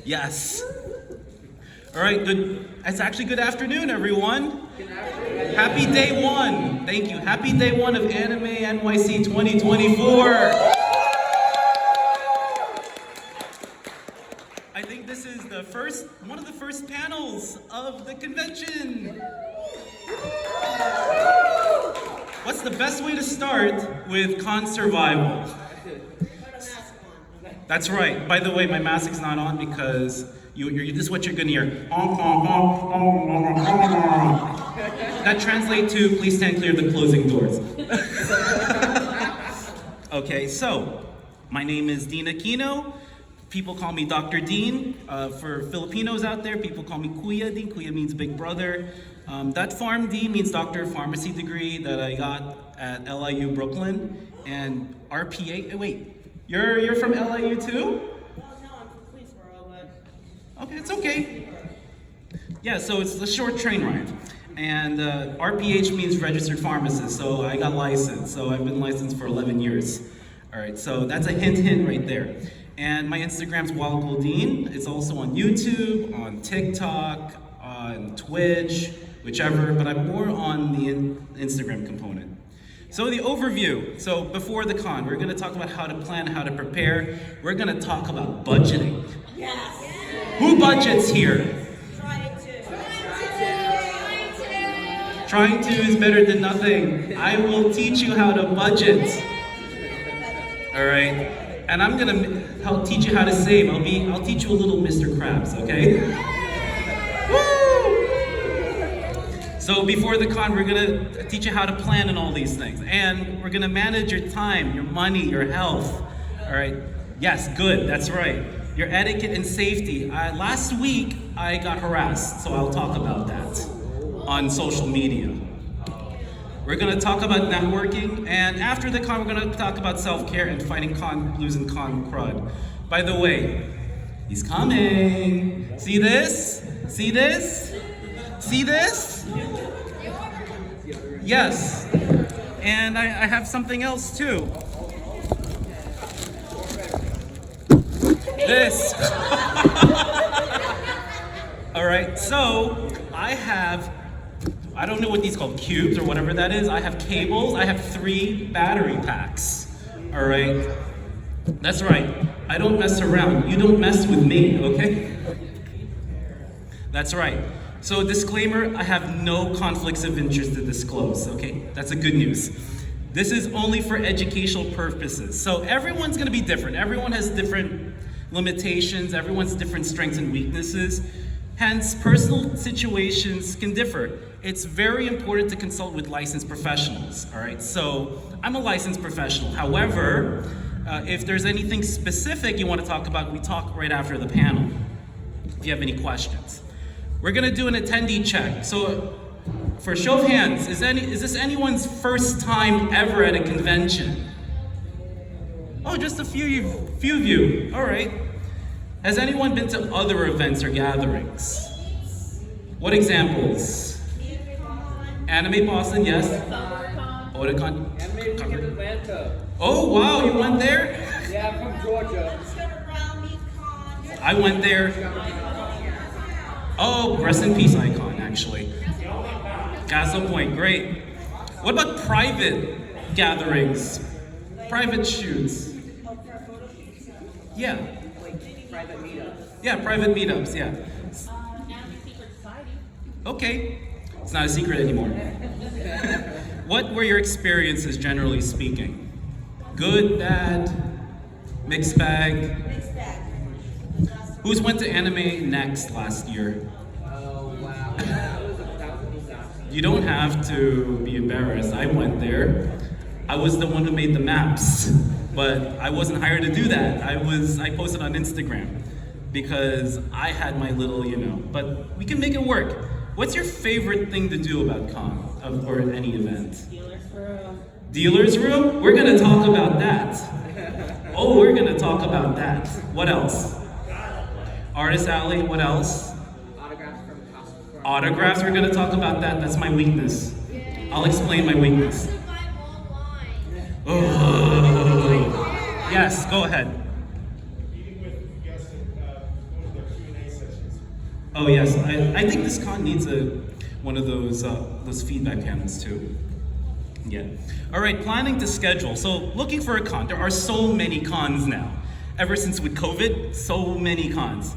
Yes. All right, good. It's actually good afternoon, everyone. Happy day one. Thank you. Happy day one of AnimeNYC 2024. I think this is one of the first panels of the convention. What's the best way to start with con survival? That's right. By the way, my mask is not on because this is what you're gonna hear. That translates to please stand clear of the closing doors. Okay, so my name is Dean Aquino. People call me Dr. Dean. For Filipinos out there, people call me Kuya Dean. Kuya means big brother. That Pharm D means Doctor of Pharmacy degree that I got at LIU Brooklyn. And RPA, wait, you're from LIU too? No, I'm from Queensboro, but... Okay, it's okay. Yeah, so it's a short train ride. And RPH means registered pharmacist, so I got licensed. So I've been licensed for 11 years. All right, so that's a hint right there. And my Instagram's WildGoldDean. It's also on YouTube, on TikTok, on Twitch, whichever, but I'm more on the Instagram component. So the overview. So before the con, we're gonna talk about how to plan, how to prepare. We're gonna talk about budgeting. Yes! Who budgets here? Trying to is better than nothing. I will teach you how to budget. All right? And I'm gonna help teach you how to save. I'll teach you a little Mr. Krabs, okay? Woo! So before the con, we're gonna teach you how to plan and all these things. And we're gonna manage your time, your money, your health. All right? Yes, good, that's right. Your etiquette and safety. Last week, I got harassed, so I'll talk about that on social media. We're gonna talk about networking, and after the con, we're gonna talk about self-care and fighting con blues and con crud. By the way, he's coming. See this? See this? See this? Yes. And I have something else too. This. All right, so I don't know what these called, cubes or whatever that is. I have cables, I have 3 battery packs, all right? That's right, I don't mess around. You don't mess with me, okay? That's right. So disclaimer, I have no conflicts of interest to disclose, okay? That's a good news. This is only for educational purposes. So everyone's gonna be different. Everyone has different limitations, everyone's different strengths and weaknesses. Hence, personal situations can differ. It's very important to consult with licensed professionals, all right? So, I'm a licensed professional. However, if there's anything specific you want to talk about, we talk right after the panel, if you have any questions. We're gonna do an attendee check. So, for show of hands, is this anyone's first time ever at a convention? Oh, just a few of you, all right. Has anyone been to other events or gatherings? What examples? Anime Boston, yes. Otakon. Anime in Atlanta. Oh wow, you went there? Yeah, I'm from Georgia. I went there. Oh, rest in peace icon, actually. Castle Point, great. What about private gatherings? Private shoots? Yeah. Private meetups. Yeah, private meetups, yeah. Okay, it's not a secret anymore. What were your experiences, generally speaking? Good, bad, mixed bag? Mixed bag. Who's went to AnimeNYC last year? Oh, wow. That was a disaster. You don't have to be embarrassed. I went there. I was the one who made the maps, but I wasn't hired to do that. I posted on Instagram because I had my little, but we can make it work. What's your favorite thing to do about con or any event? Dealer's room. Dealer's room? We're gonna talk about that. Oh, we're gonna talk about that. What else? Artist alley, what else? Autographs from Costco. Autographs, we're gonna talk about that. That's my weakness. I'll explain my weakness. Oh. Yes, go ahead. Meeting with guests at Oh yes, I think this con needs one of those feedback panels too. Yeah. All right, planning to schedule. So looking for a con. There are so many cons now. Ever since with COVID, so many cons.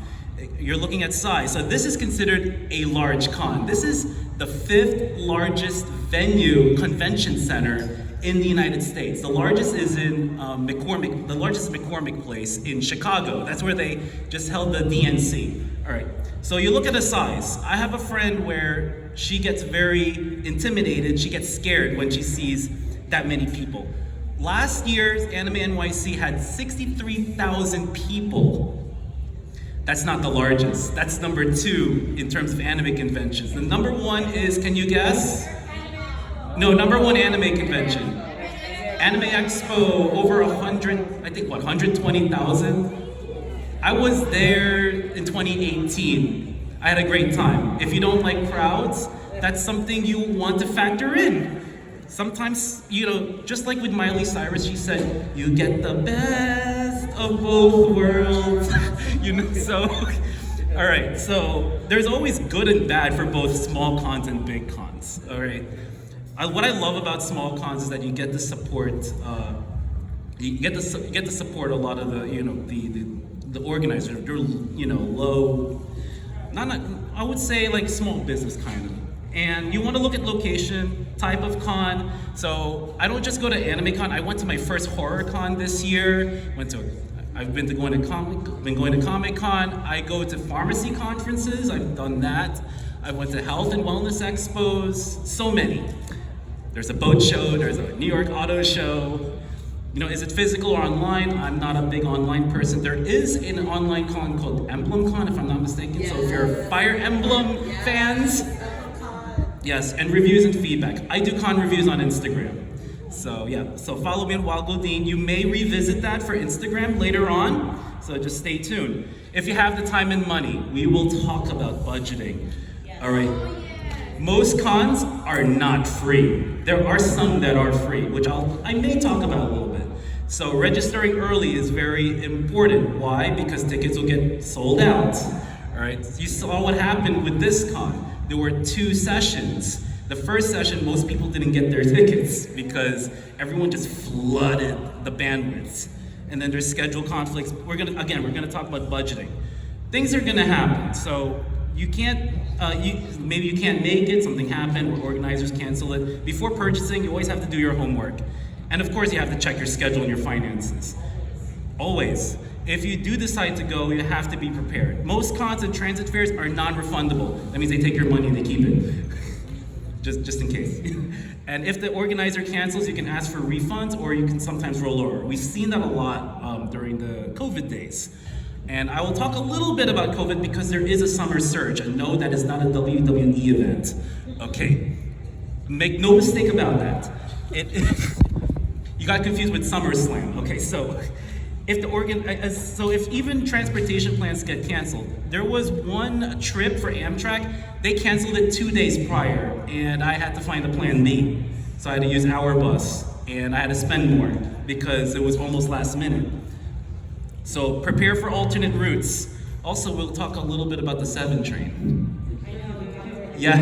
You're looking at size. So this is considered a large con. This is the 5th largest venue convention center in the United States. The largest is in McCormick, the largest McCormick Place in Chicago. That's where they just held the DNC. All right, so you look at the size. I have a friend where she gets very intimidated, she gets scared when she sees that many people. Last year's AnimeNYC had 63,000 people. That's not the largest. That's number 2 in terms of anime conventions. The number 1 is, can you guess? No, number 1 anime convention. Anime Expo, over 100, I think what, 120,000? I was there in 2018. I had a great time. If you don't like crowds, that's something you want to factor in. Sometimes, you know, just like with Miley Cyrus, she said, you get the best of both worlds. You know, so, all right, so there's always good and bad for both small cons and big cons, all right? What I love about small cons is that you get to support, you get to support a lot of the, you know, the organizers. They're, you know, low, not I would say like small business kind of. And you want to look at location, type of con. So I don't just go to AnimeCon. I went to my first horror con this year. I've been going to Comic Con. I go to pharmacy conferences. I've done that. I went to health and wellness expos. So many. There's a boat show. There's a New York auto show. You know, is it physical or online? I'm not a big online person. There is an online con called Emblem Con, if I'm not mistaken. So if you're Fire Emblem fans. Yes, and reviews and feedback. I do con reviews on Instagram. So yeah, so follow me on Wildgoldine. You may revisit that for Instagram later on, so just stay tuned. If you have the time and money, we will talk about budgeting. All right. Most cons are not free. There are some that are free, which I may talk about a little bit. So registering early is very important. Why? Because tickets will get sold out. All right. You saw what happened with this con. There were 2 sessions. The first session, most people didn't get their tickets because everyone just flooded the bandwidths. And then there's schedule conflicts. We're gonna talk about budgeting. Things are gonna happen. So you can't, maybe you can't make it, something happened, or organizers cancel it. Before purchasing, you always have to do your homework. And of course, you have to check your schedule and your finances. Always. If you do decide to go, you have to be prepared. Most cons and transit fares are non-refundable. That means they take your money and they keep it. just in case. And if the organizer cancels, you can ask for refunds or you can sometimes roll over. We've seen that a lot during the COVID days. And I will talk a little bit about COVID because there is a summer surge. And no, that is not a WWE event. Okay, make no mistake about that. You got confused with SummerSlam. Okay, so if even transportation plans get canceled, there was one trip for Amtrak, they canceled it 2 days prior, and I had to find a plan B. So I had to use our bus, and I had to spend more because it was almost last minute. So prepare for alternate routes. Also, we'll talk a little bit about the 7 train. Yeah.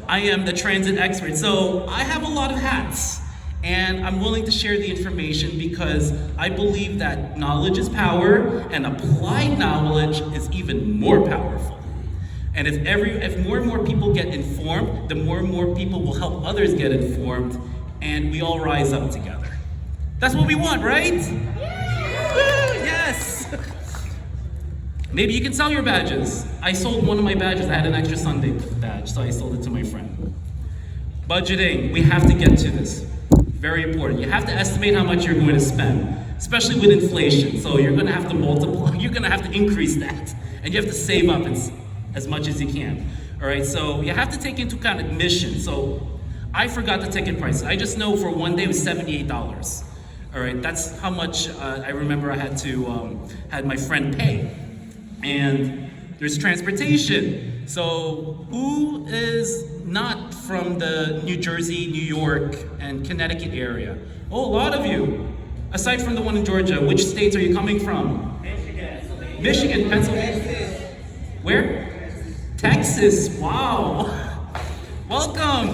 I am the transit expert, so I have a lot of hats. And I'm willing to share the information because I believe that knowledge is power and applied knowledge is even more powerful. And if more and more people get informed, the more and more people will help others get informed and we all rise up together. That's what we want, right? Yes! Maybe you can sell your badges. I sold one of my badges. I had an extra Sunday badge, so I sold it to my friend. Budgeting, we have to get to this. Very important. You have to estimate how much you're going to spend, especially with inflation. So you're going to have to multiply, you're going to have to increase that. And you have to save up as much as you can. All right, so you have to take into account admission. So I forgot the ticket price. I just know for one day it was $78. All right, that's how much I remember I had my friend pay. And there's transportation. So who is not from the New Jersey, New York, and Connecticut area? Oh, a lot of you. Aside from the one in Georgia, which states are you coming from? Michigan. Michigan, Pennsylvania. Where? Texas. Wow. Welcome.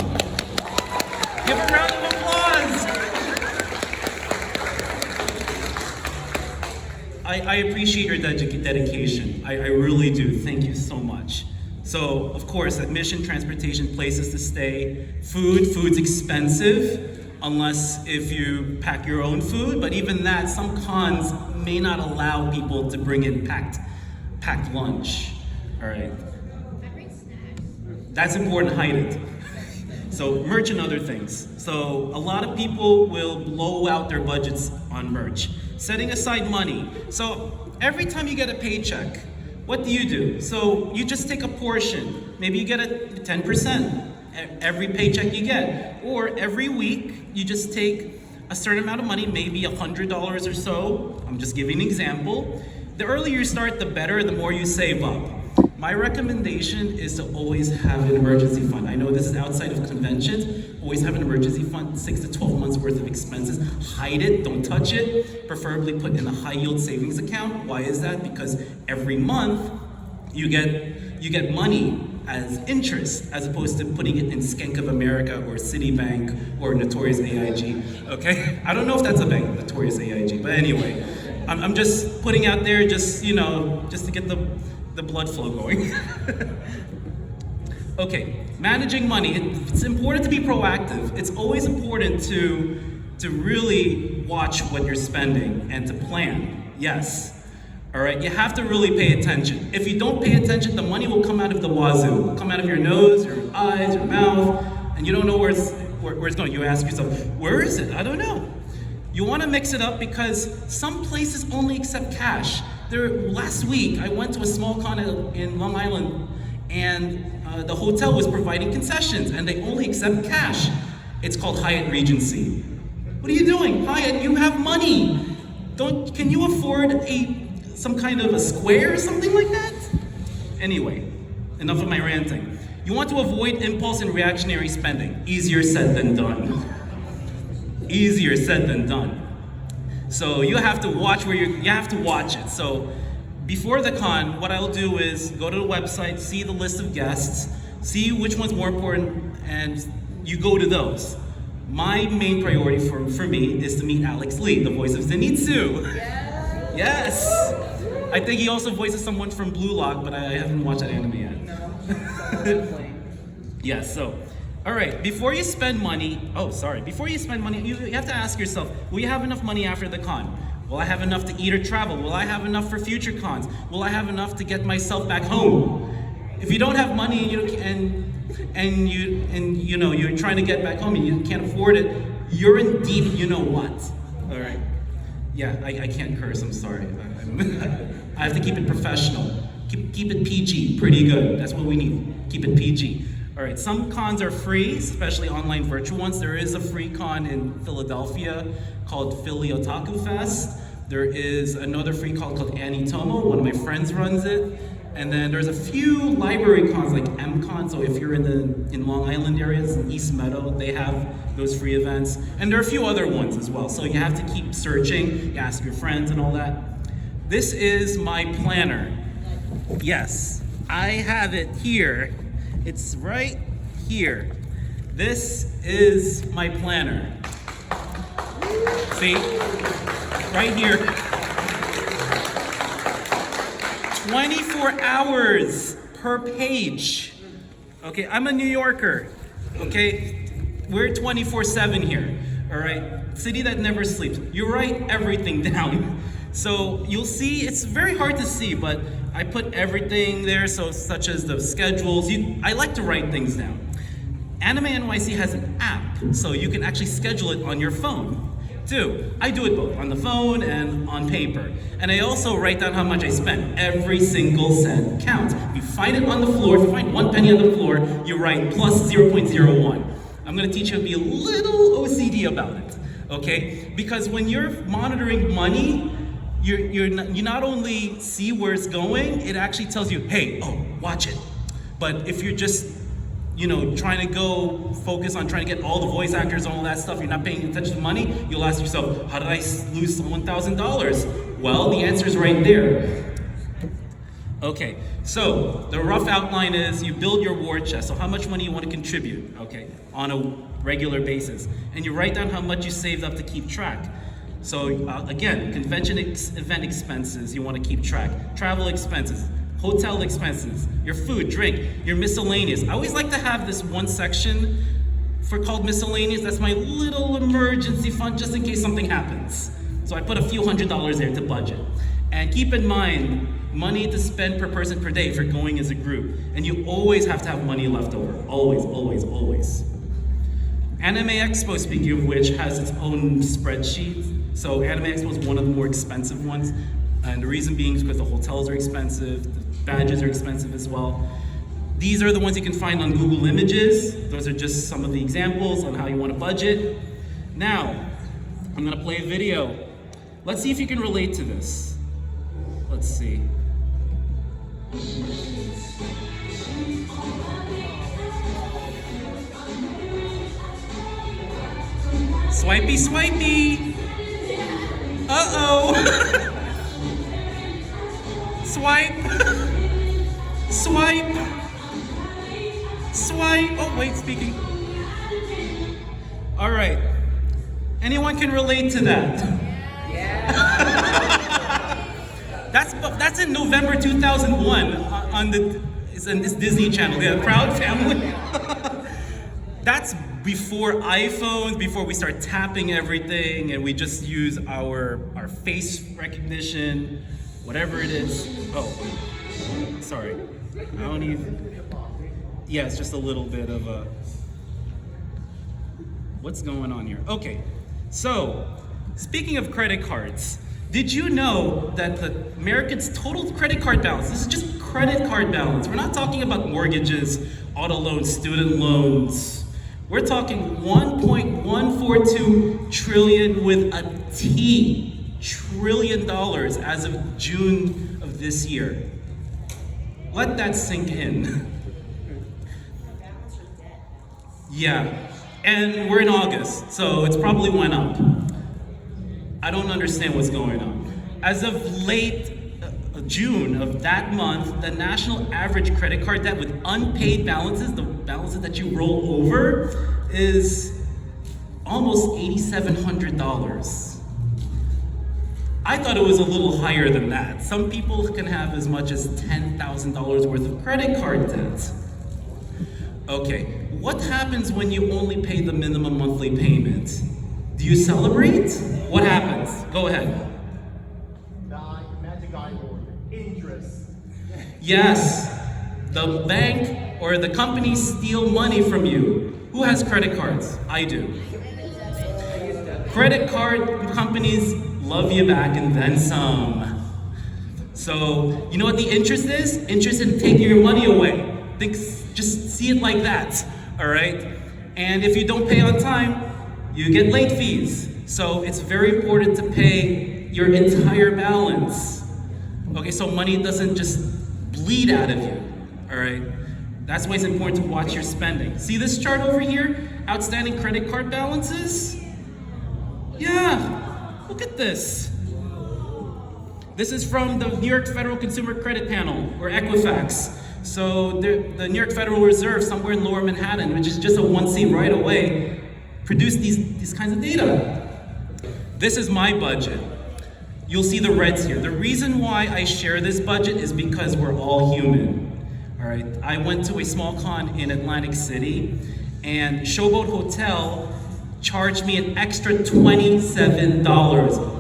Give a round of applause. I appreciate your dedication. I really do. Thank you so much. So, of course, admission, transportation, places to stay, food's expensive, unless if you pack your own food, but even that, some cons may not allow people to bring in packed lunch, all right? That's important, hide it. So merch and other things. So a lot of people will blow out their budgets on merch. Setting aside money. So every time you get a paycheck, what do? So you just take a portion. Maybe you get a 10% every paycheck you get. Or every week, you just take a certain amount of money, maybe $100 or so. I'm just giving an example. The earlier you start, the better, the more you save up. My recommendation is to always have an emergency fund. I know this is outside of conventions. Always have an emergency fund, 6 to 12 months worth of expenses. Hide it, don't touch it. Preferably put in a high yield savings account. Why is that? Because every month you get money as interest, as opposed to putting it in Skank of America or Citibank or Notorious AIG. Okay? I don't know if that's a bank, Notorious AIG, but anyway, I'm just putting out there, just to get the blood flow going. Okay, managing money. It's important to be proactive. It's always important to really watch what you're spending and to plan. Yes. All right, you have to really pay attention. If you don't pay attention, the money will come out of the wazoo. It'll come out of your nose, your eyes, your mouth, and you don't know where it's going. You ask yourself, where is it? I don't know. You want to mix it up because some places only accept cash. Last week, I went to a small con in Long Island, and the hotel was providing concessions, and they only accept cash. It's called Hyatt Regency. What are you doing? Hyatt, you have money. Can you afford some kind of a square or something like that? Anyway, enough of my ranting. You want to avoid impulse and reactionary spending. Easier said than done. Easier said than done. So you have to watch you have to watch it. So before the con, what I'll do is go to the website, see the list of guests, see which one's more important, and you go to those. My main priority for me is to meet Alex Lee, the voice of Zenitsu. Yes! I think he also voices someone from Blue Lock, but I haven't watched that anime yet. Yes, so, all right, before you spend money, you have to ask yourself, will you have enough money after the con? Will I have enough to eat or travel? Will I have enough for future cons? Will I have enough to get myself back home? If you don't have money and you're trying to get back home and you can't afford it, you're in deep you know what. All right. Yeah, I can't curse, I'm sorry. I have to keep it professional. Keep it PG, pretty good. That's what we need, keep it PG. All right, some cons are free, especially online virtual ones. There is a free con in Philadelphia called Philly Otaku Fest. There is another free con called AnimeNYC. One of my friends runs it. And then there's a few library cons like MCon. So if you're in Long Island areas, in East Meadow, they have those free events. And there are a few other ones as well. So you have to keep searching, you ask your friends and all that. This is my planner. Yes, I have it here. It's right here. This is my planner. See, right here. 24 hours per page. Okay, I'm a New Yorker. Okay, we're 24/7 here. All right, city that never sleeps. You write everything down. So you'll see, it's very hard to see, but I put everything there, so such as the schedules. I like to write things down. AnimeNYC has an app, so you can actually schedule it on your phone too. I do it both on the phone and on paper. And I also write down how much I spent. Every single cent counts. If you find it on the floor, if you find 1 penny on the floor, you write plus 0.01. I'm gonna teach you to be a little OCD about it, okay? Because when you're monitoring money, you not only see where it's going, it actually tells you, hey, watch it. But if you're just, trying to go focus on trying to get all the voice actors and all that stuff, you're not paying attention to money, you'll ask yourself, how did I lose $1,000? Well, the answer is right there. Okay, so the rough outline is you build your war chest. So how much money you want to contribute, okay, on a regular basis. And you write down how much you saved up to keep track. So again, convention event expenses, you want to keep track. Travel expenses, hotel expenses, your food, drink, your miscellaneous. I always like to have this one section called miscellaneous. That's my little emergency fund just in case something happens. So I put a few $100s there to budget. And keep in mind, money to spend per person per day for going as a group. And you always have to have money left over. Always, always, always. Anime Expo, speaking of which, has its own spreadsheet. So Anime Expo is one of the more expensive ones. And the reason being is because the hotels are expensive, the badges are expensive as well. These are the ones you can find on Google Images. Those are just some of the examples on how you want to budget. Now, I'm gonna play a video. Let's see if you can relate to this. Let's see. Swipey, swipey. Uh-oh. Swipe. Swipe. Swipe. Oh, wait, speaking. All right. Anyone can relate to that? That's in November 2001 on this Disney Channel. The Proud Family. That's before iPhones, before we start tapping everything, and we just use our face recognition, whatever it is. Oh, sorry. I don't even. Yeah, it's just a little bit of a. What's going on here? Okay, so speaking of credit cards, did you know that the Americans' total credit card balance, this is just credit card balance, we're not talking about mortgages, auto loans, student loans, we're talking $1.142 trillion with a T, trillion dollars as of June of this year. Let that sink in. Yeah, and we're in August, so it's probably went up. I don't understand what's going on. As of late June of that month, the national average credit card debt with unpaid balances, the balances that you roll over, is almost $8,700. I thought it was a little higher than that. Some people can have as much as $10,000 worth of credit card debt. Okay, what happens when you only pay the minimum monthly payment? Do you celebrate? What happens? Go ahead. Interest. Yes, the bank or the company steal money from you. Who has credit cards? I do. Credit card companies love you back and then some. So, you know what the interest is? Interest in taking your money away. Just see it like that, all right? And if you don't pay on time, you get late fees. So it's very important to pay your entire balance. Okay, so money doesn't just bleed out of you, all right? That's why it's important to watch your spending. See this chart over here? Outstanding credit card balances? Yeah, look at this. This is from the New York Federal Consumer Credit Panel, or Equifax. So the New York Federal Reserve, somewhere in Lower Manhattan, which is just a 1C right away, produced these kinds of data. This is my budget. You'll see the reds here. The reason why I share this budget is because we're all human. All right, I went to a small con in Atlantic City, and Showboat Hotel charged me an extra $27.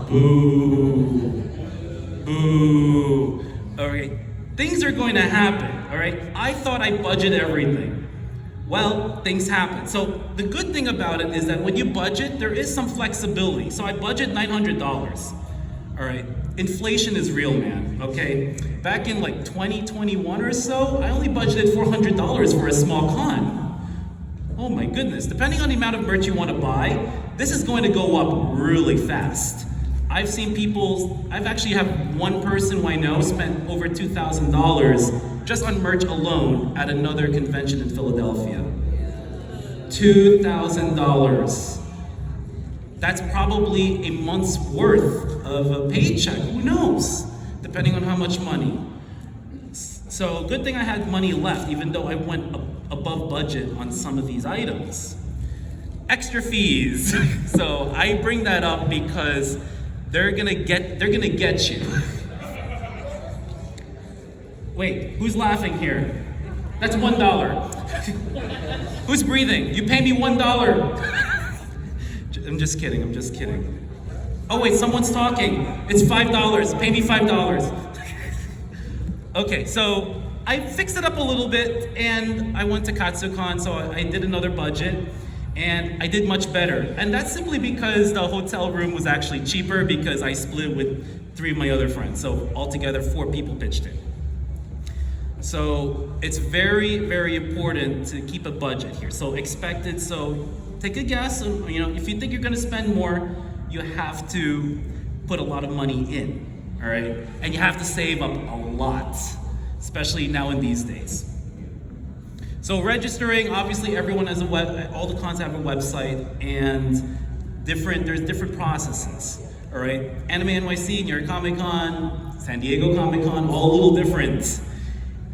Boo. Boo. All right, things are going to happen, all right? I thought I budgeted everything. Well, things happen. So the good thing about it is that when you budget, there is some flexibility. So I budget $900. All right, inflation is real, man, okay? Back in like 2021 or so, I only budgeted $400 for a small con. Oh my goodness, depending on the amount of merch you want to buy, this is going to go up really fast. I've seen people, I've actually have one person who I know spent over $2,000 just on merch alone at another convention in Philadelphia. $2,000. That's probably a month's worth of a paycheck, who knows, depending on how much money. So good thing I had money left, even though I went above budget on some of these items. Extra fees. So I bring that up because they're gonna get you. Wait, who's laughing here? That's $1. Who's breathing? You pay me $1. I'm just kidding. Oh wait, someone's talking. It's $5. Pay me $5. Okay, so I fixed it up a little bit and I went to Katsucon, so I did another budget and I did much better. And that's simply because the hotel room was actually cheaper because I split with 3 of my other friends. So altogether 4 people pitched in. So it's very, very important to keep a budget here. So expect it, so take a guess. If you think you're gonna spend more, you have to put a lot of money in. All right, and you have to save up a lot, especially now in these days. So registering, obviously everyone has all the cons have a website, and there's different processes. All right, AnimeNYC, New York Comic Con, San Diego Comic Con, all a little different.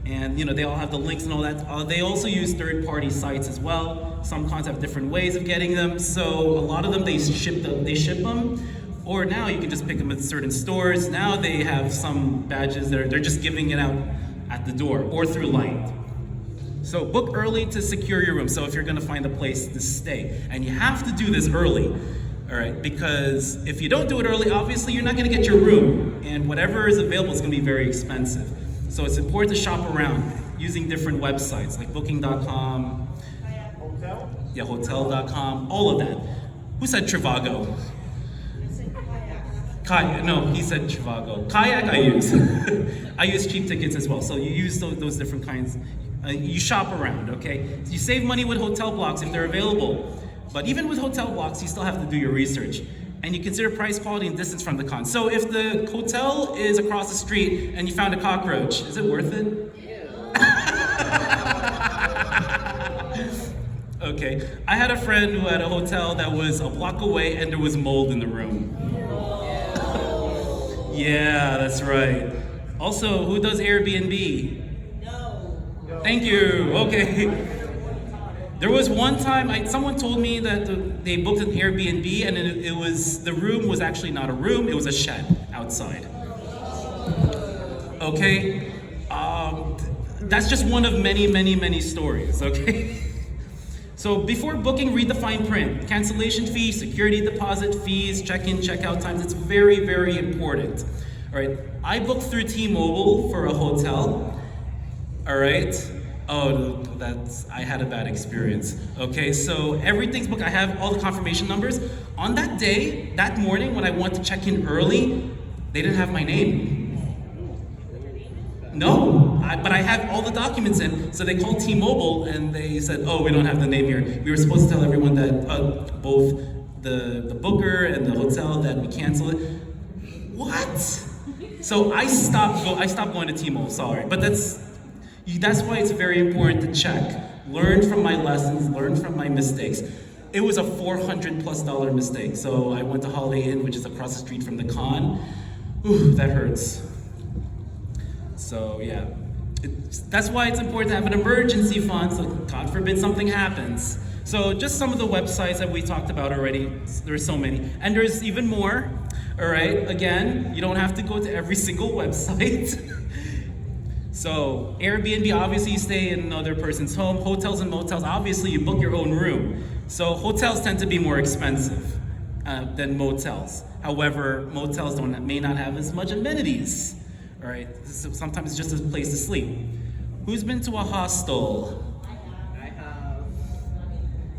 And they all have the links and all that. They also use third-party sites as well. Some cons have different ways of getting them. So a lot of them they ship them. Or now you can just pick them at certain stores. Now they have some badges they're just giving it out at the door or through Light. So book early to secure your room. So if you're gonna find a place to stay, and you have to do this early, all right? Because if you don't do it early, obviously you're not gonna get your room, and whatever is available is gonna be very expensive. So it's important to shop around using different websites like Booking.com, Hotel? yeah, Hotel.com, all of that. Who said Trivago? No, he said Trivago. Kayak I use. I use cheap tickets as well. So you use those different kinds. You shop around, okay? You save money with hotel blocks if they're available. But even with hotel blocks, you still have to do your research. And you consider price, quality, and distance from the con. So if the hotel is across the street and you found a cockroach, is it worth it? Okay. I had a friend who had a hotel that was a block away and there was mold in the room. Yeah, that's right. Also, who does Airbnb? No. Thank you. Okay. There was one time someone told me that they booked an Airbnb and the room was actually not a room, it was a shed outside. Okay. That's just one of many, many, many stories. Okay. So before booking, read the fine print. Cancellation fee, security deposit fees, check-in, check-out times. It's very, very important. All right, I booked through T-Mobile for a hotel. All right. Oh, I had a bad experience. Okay, so everything's booked. I have all the confirmation numbers. On that day, that morning, when I went to check in early, they didn't have my name. No, but I have all the documents in. So they called T-Mobile and they said, oh, we don't have the name here. We were supposed to tell everyone that both the booker and the hotel that we cancel it. What? So I stopped going to T-Mobile, sorry. But that's why it's very important to check. Learn from my lessons, learn from my mistakes. It was a $400+ mistake. So I went to Holiday Inn, which is across the street from the con. Ooh, that hurts. So yeah, that's why it's important to have an emergency fund, so God forbid something happens. So just some of the websites that we talked about already, there's so many. And there's even more, all right? Again, you don't have to go to every single website. So Airbnb, obviously you stay in another person's home. Hotels and motels, obviously you book your own room. So hotels tend to be more expensive than motels. However, motels may not have as much amenities. All right, sometimes it's just a place to sleep. Who's been to a hostel? I have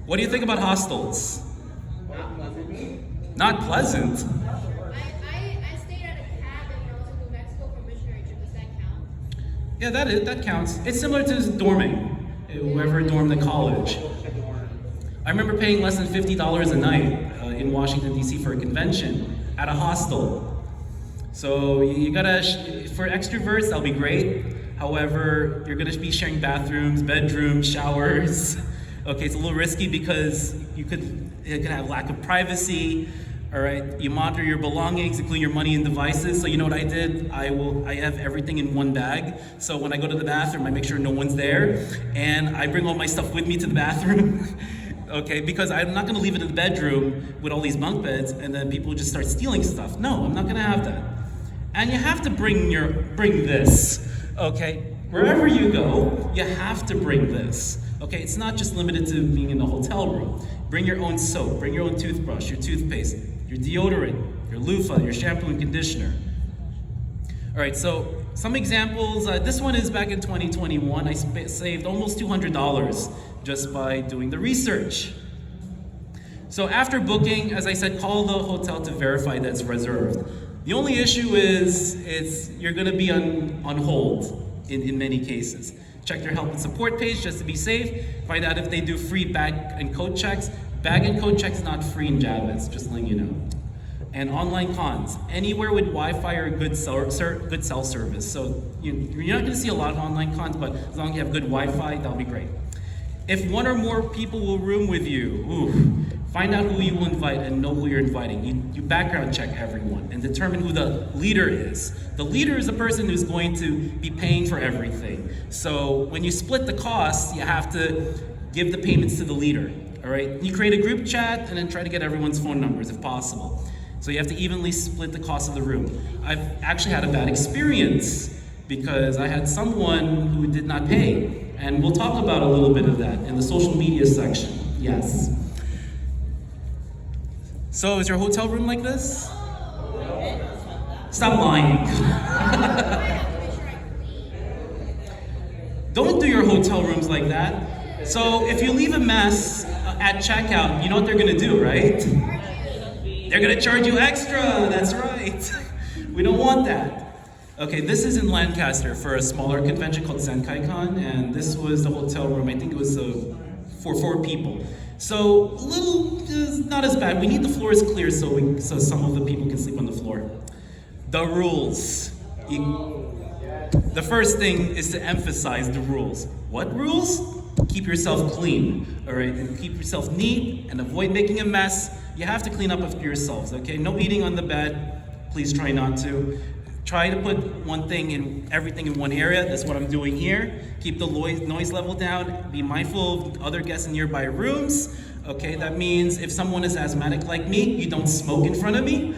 What do you think about hostels? not pleasant. Not pleasant? I stayed at a cabin when I was in New Mexico for a missionary trip. Does that count? Yeah, that counts. It's similar to dorming, whoever dormed at college. I remember paying less than $50 a night in Washington, D.C. for a convention at a hostel. So you gotta, for extroverts, that'll be great. However, you're gonna be sharing bathrooms, bedrooms, showers. Okay, it's a little risky because you could have lack of privacy. All right, you monitor your belongings, including your money and devices. So you know what I did? I have everything in one bag. So when I go to the bathroom, I make sure no one's there, and I bring all my stuff with me to the bathroom. Okay, because I'm not gonna leave it in the bedroom with all these bunk beds, and then people just start stealing stuff. No, I'm not gonna have that. And you have to bring this. Okay, wherever you go, you have to bring this. Okay, it's not just limited to being in the hotel room. Bring your own soap, bring your own toothbrush, your toothpaste, your deodorant, your loofah, your shampoo and conditioner. All right, so some examples. This one is back in 2021. I saved almost $200 just by doing the research. So after booking, as I said, call the hotel to verify that it's reserved. The only issue is you're gonna be on hold in many cases. Check their help and support page just to be safe. Find out if they do free bag and coat checks. Bag and coat checks not free in Javits, just letting you know. And online cons, anywhere with Wi-Fi or good cell service. So you're not gonna see a lot of online cons, but as long as you have good Wi-Fi, that'll be great. If one or more people will room with you, find out who you will invite and know who you're inviting. You background check everyone and determine who the leader is. The leader is the person who's going to be paying for everything. So when you split the costs, you have to give the payments to the leader, all right? You create a group chat and then try to get everyone's phone numbers if possible. So you have to evenly split the cost of the room. I've actually had a bad experience because I had someone who did not pay. And we'll talk about a little bit of that in the social media section, yes. So is your hotel room like this? Stop lying. Don't do your hotel rooms like that. So if you leave a mess at checkout, you know what they're gonna do, right? They're gonna charge you extra, that's right. We don't want that. Okay, this is in Lancaster for a smaller convention called ZenkaiCon, and this was the hotel room. I think it was for 4 people. So a little, not as bad. We need the floors clear so some of the people can sleep on the floor. The rules. The first thing is to emphasize the rules. What rules? Keep yourself clean, all right? And keep yourself neat and avoid making a mess. You have to clean up after yourselves, okay? No eating on the bed. Please try not to. Try to put everything in one area. That's what I'm doing here. Keep the noise level down. Be mindful of other guests in nearby rooms. Okay, that means if someone is asthmatic like me, you don't smoke in front of me.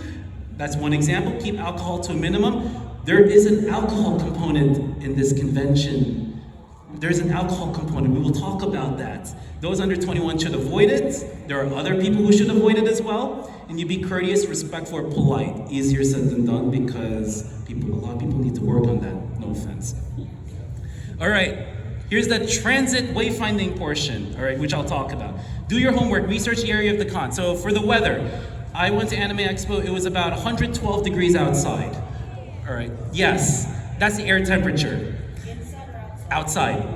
That's one example. Keep alcohol to a minimum. There is an alcohol component in this convention. There's an alcohol component. We will talk about that. Those under 21 should avoid it. There are other people who should avoid it as well. And you be courteous, respectful, or polite. Easier said than done because a lot of people need to work on that. No offense. All right, here's the transit wayfinding portion, all right, which I'll talk about. Do your homework, research the area of the con. So for the weather, I went to Anime Expo, it was about 112 degrees outside. All right, yes, that's the air temperature. Outside.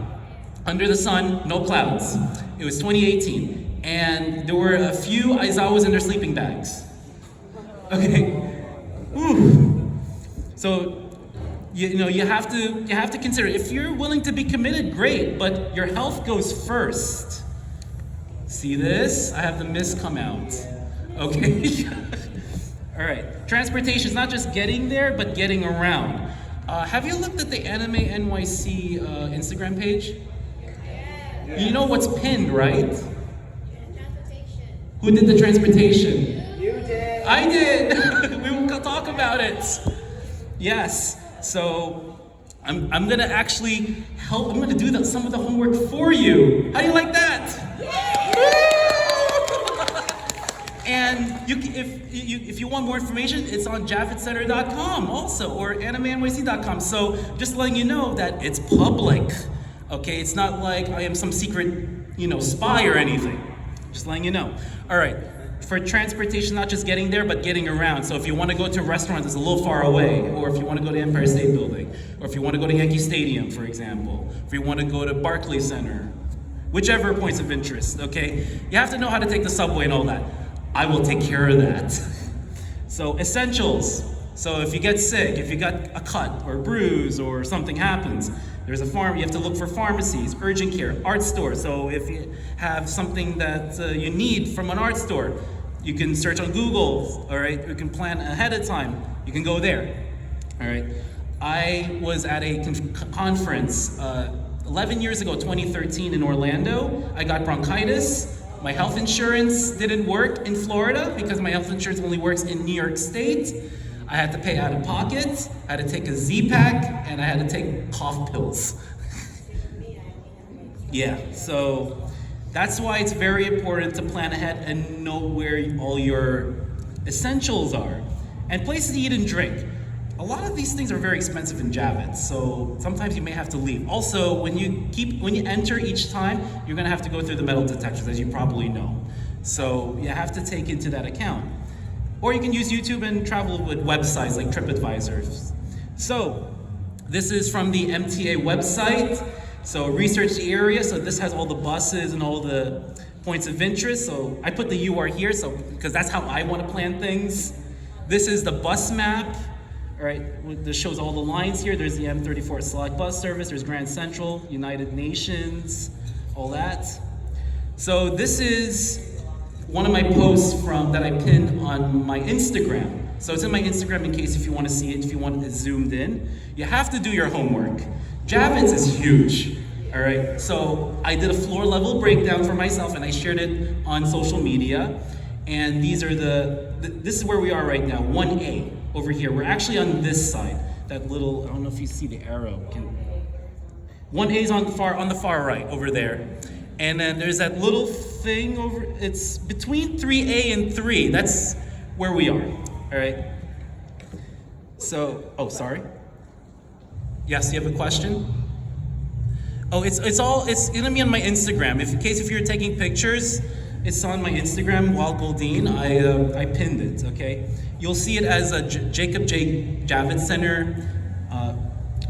Under the sun, no clouds. It was 2018. And there were a few Aizawas in their sleeping bags. Okay. Whew. So you have to consider if you're willing to be committed, great, but your health goes first. See this? I have the mist come out. Okay. All right. Transportation is not just getting there, but getting around. Have you looked at the AnimeNYC Instagram page? Yeah. You know what's pinned, right? Who did the transportation? You did. I did. We will talk about it. Yes. So I'm gonna actually help. I'm gonna do some of the homework for you. How do you like that? And if you want more information, it's on javitscenter.com also, or AnimeNYC.com. So just letting you know that it's public. Okay, it's not like I am some secret, spy or anything. Just letting you know. All right, for transportation, not just getting there, but getting around. So if you want to go to a restaurant that's a little far away, or if you want to go to Empire State Building, or if you want to go to Yankee Stadium, for example, if you want to go to Barclays Center, whichever points of interest, okay? You have to know how to take the subway and all that. I will take care of that. So essentials. So if you get sick, if you got a cut or a bruise or something happens, there's a you have to look for pharmacies, urgent care, art stores. So if you have something that you need from an art store, You can search on Google, all right? You can plan ahead of time. You can go there, all right? I was at a conference 11 years ago, 2013 in Orlando. I got bronchitis. My health insurance didn't work in Florida because my health insurance only works in New York State. I had to pay out of pocket, I had to take a Z-Pack, and I had to take cough pills. Yeah, so that's why it's very important to plan ahead and know where all your essentials are. And places to eat and drink. A lot of these things are very expensive in Javits, so sometimes you may have to leave. Also, when you enter each time, you're gonna have to go through the metal detectors, as you probably know. So you have to take into that account. Or you can use YouTube and travel with websites like TripAdvisor. So this is from the MTA website. So research the area. So this has all the buses and all the points of interest. So I put the UR here, so because that's how I want to plan things. This is the bus map. All right, this shows all the lines here. There's the M34 Select Bus Service. There's Grand Central, United Nations, all that. So this is one of my posts that I pinned on my Instagram. So it's in my Instagram in case if you want to see it, if you want it zoomed in. You have to do your homework. Javits is huge, all right? So I did a floor level breakdown for myself and I shared it on social media. And these are this is where we are right now, 1A over here. We're actually on this side, that little, I don't know if you see the arrow. 1A is on the far right over there. And then there's that little thing over, it's between 3A and 3. That's where we are, all right? So, oh, sorry. Yes, you have a question? Oh, it's gonna be on my Instagram. In case if you're taking pictures, it's on my Instagram, Wild Goldine. I pinned it, okay? You'll see it as a Jacob J. Javits Center,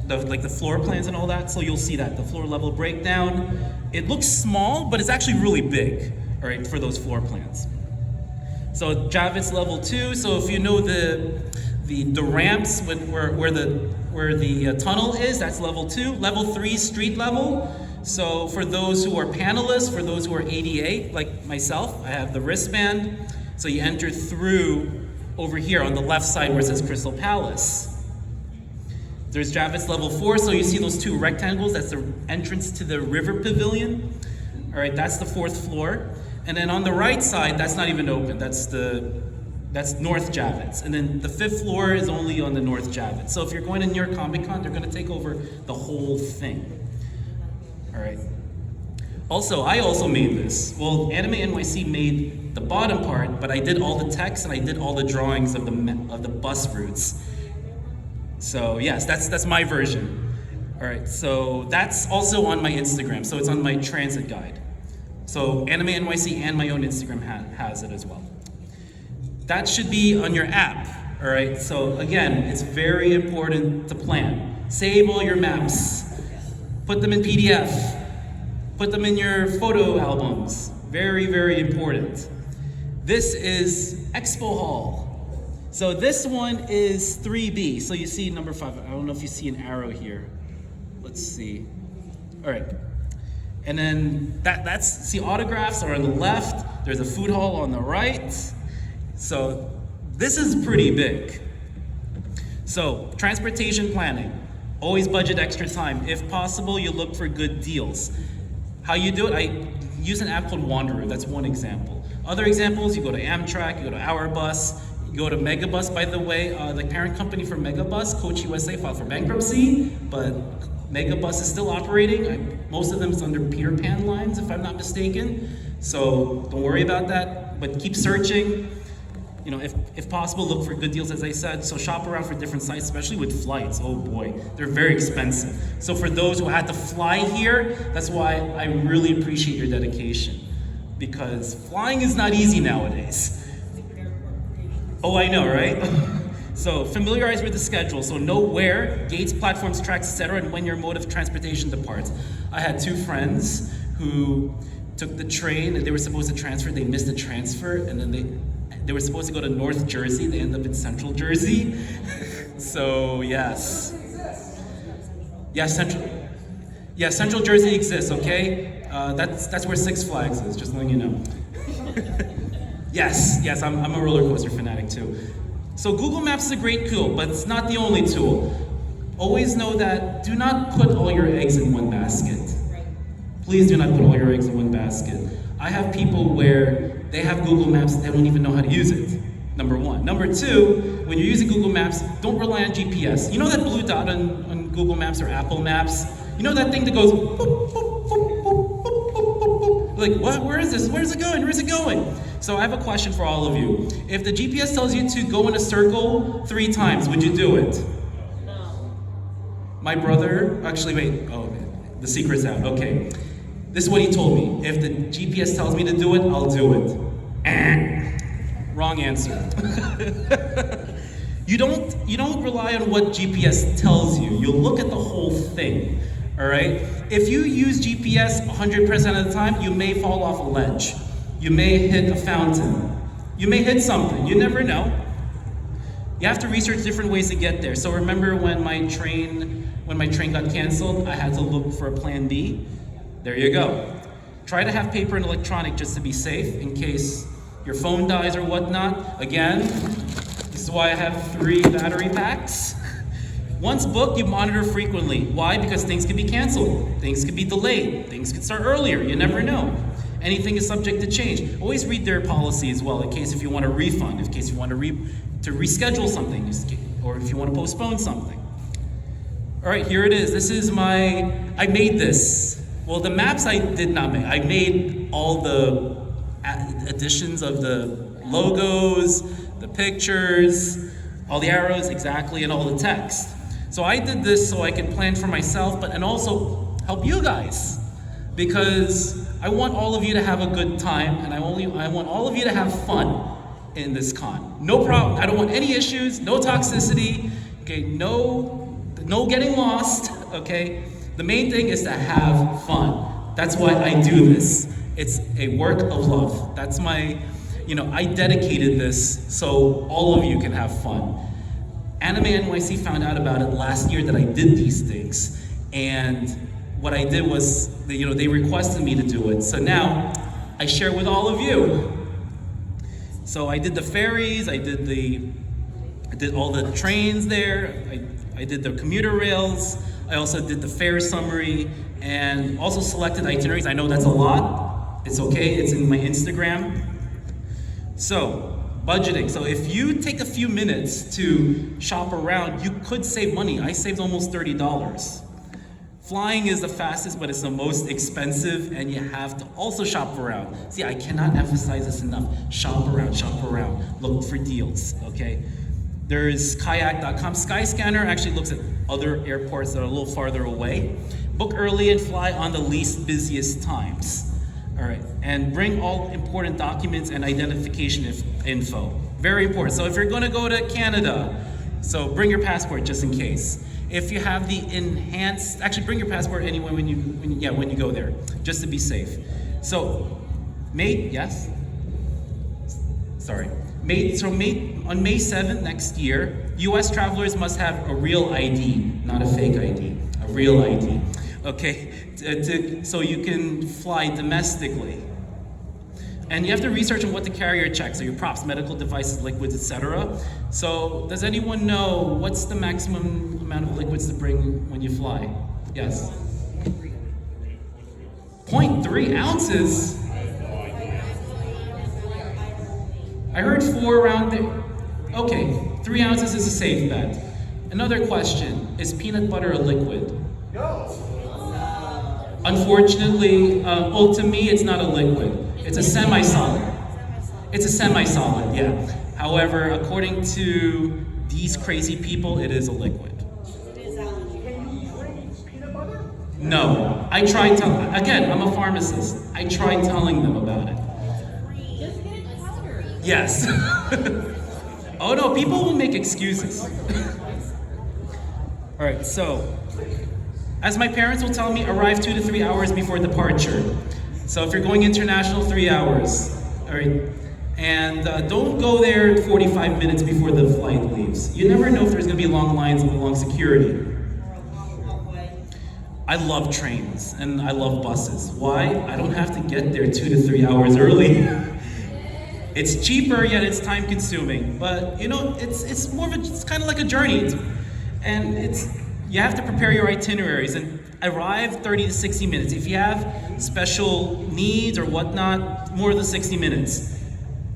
like the floor plans and all that, so you'll see that, the floor level breakdown. It looks small, but it's actually really big, all right, for those floor plans. So Javits level 2, so if you know the ramps where the tunnel is, that's level 2. Level 3, street level. So for those who are panelists, for those who are ADA, like myself, I have the wristband. So you enter through over here on the left side where it says Crystal Palace. There's Javits level 4, so you see those two rectangles, that's the entrance to the river pavilion. All right, that's the 4th floor. And then on the right side, that's not even open, that's North Javits. And then the 5th floor is only on the North Javits. So if you're going to New York Comic Con, they're gonna take over the whole thing. All right. Also, I also made this. Well, AnimeNYC made the bottom part, but I did all the text and I did all the drawings of the bus routes. So yes, that's my version. All right, so that's also on my Instagram. So it's on my transit guide. So AnimeNYC and my own Instagram has it as well. That should be on your app. All right, so again, it's very important to plan. Save all your maps. Put them in PDF. Put them in your photo albums. Very, very important. This is Expo Hall. So this one is 3B. So you see number 5. I don't know if you see an arrow here. Let's see. All right. And then see, autographs are on the left. There's a food hall on the right. So this is pretty big. So transportation planning. Always budget extra time. If possible, you look for good deals. How you do it? I use an app called Wanderer. That's one example. Other examples, you go to Amtrak, you go to Ourbus, you go to Megabus. By the way, the parent company for Megabus, Coach USA, filed for bankruptcy, but Megabus is still operating. Most of them is under Peter Pan lines, if I'm not mistaken. So don't worry about that, but keep searching. You know, if possible, look for good deals, as I said. So shop around for different sites, especially with flights. Oh boy, they're very expensive. So for those who had to fly here, that's why I really appreciate your dedication, because flying is not easy nowadays. Oh, I know, right? So familiarize with the schedule. So know where, gates, platforms, tracks, etc., and when your mode of transportation departs. I had 2 friends who took the train and they were supposed to transfer. They missed the transfer, and then they were supposed to go to North Jersey. They ended up in Central Jersey. So yes. Yeah, Central Jersey exists, okay? That's where Six Flags is, just letting you know. Yes, I'm a roller coaster fanatic too. So Google Maps is a great tool, but it's not the only tool. Always know that do not put all your eggs in one basket. Please do not put all your eggs in one basket. I have people where they have Google Maps, they don't even know how to use it. Number one. Number two, when you're using Google Maps, don't rely on GPS. You know that blue dot on Google Maps or Apple Maps? You know that thing that goes boop, boop, boop, boop, boop, boop, boop, boop. Like, what? Where is this? Where's it going? Where's it going? So I have a question for all of you. If the GPS tells you to go in a circle 3 times, would you do it? No. My brother, actually, wait. Oh, the secret's out. Okay. This is what he told me. If the GPS tells me to do it, I'll do it. Wrong answer. You don't rely on what GPS tells you. You look at the whole thing. All right? If you use GPS 100% of the time, you may fall off a ledge. You may hit a fountain. You may hit something. You never know. You have to research different ways to get there. So remember when my train got canceled, I had to look for a plan B. There you go. Try to have paper and electronic just to be safe in case your phone dies or whatnot. Again, this is why I have 3 battery packs. Once booked, you monitor frequently. Why? Because things can be canceled, things can be delayed, things can start earlier. You never know. Anything is subject to change. Always read their policy as well, in case if you want a refund, in case you want to reschedule something, or if you want to postpone something. All right, here it is. This is I made this. Well, the maps I did not make. I made all the additions of the logos, the pictures, all the arrows, exactly, and all the text. So I did this so I could plan for myself, and also help you guys. Because I want all of you to have a good time, and I want all of you to have fun in this con. No problem. I don't want any issues, no toxicity, okay, no getting lost, okay? The main thing is to have fun. That's why I do this. It's a work of love. That's my, I dedicated this so all of you can have fun. AnimeNYC found out about it last year that I did these things. And what I did was, they requested me to do it. So now I share with all of you. So I did the ferries, I did all the trains there, I did the commuter rails, I also did the fare summary, and also selected itineraries. I know that's a lot. It's okay, it's in my Instagram. So, budgeting. So if you take a few minutes to shop around, you could save money. I saved almost $30. Flying is the fastest, but it's the most expensive, and you have to also shop around. See, I cannot emphasize this enough. Shop around, look for deals, okay? There's kayak.com. Skyscanner actually looks at other airports that are a little farther away. Book early and fly on the least busiest times. All right, and bring all important documents and identification info. Very important. So if you're gonna go to Canada, so bring your passport just in case. If you have the enhanced, actually bring your passport anyway when you go there, just to be safe. So, yes? Sorry. On May 7th next year, US travelers must have a real ID, not a fake ID, a real ID, okay? So you can fly domestically. And you have to research on what the carrier checks, so your props, medical devices, liquids, etc. So does anyone know what's the maximum amount of liquids to bring when you fly? Yes? 0.3 ounces? I heard 4 around there. Okay, 3 ounces is a safe bet. Another question, is peanut butter a liquid? No. Unfortunately, well, to me, it's not a liquid. It's a semi-solid. It's a semi-solid, yeah. However, according to these crazy people, it is a liquid. Can you drink peanut butter? No, I tried again, I'm a pharmacist. I tried telling them about it. Just get it powdered. Yes. Oh no, people will make excuses. All right, so, as my parents will tell me, arrive 2 to 3 hours before departure. So if you're going international, 3 hours, all right? And don't go there 45 minutes before the flight leaves. You never know if there's gonna be long lines and long security. I love trains and I love buses. Why? I don't have to get there 2 to 3 hours early. It's cheaper, yet it's time consuming. But you know, it's more of a, it's kind of like a journey. And you have to prepare your itineraries and arrive 30 to 60 minutes. If you have special needs or whatnot, more than 60 minutes.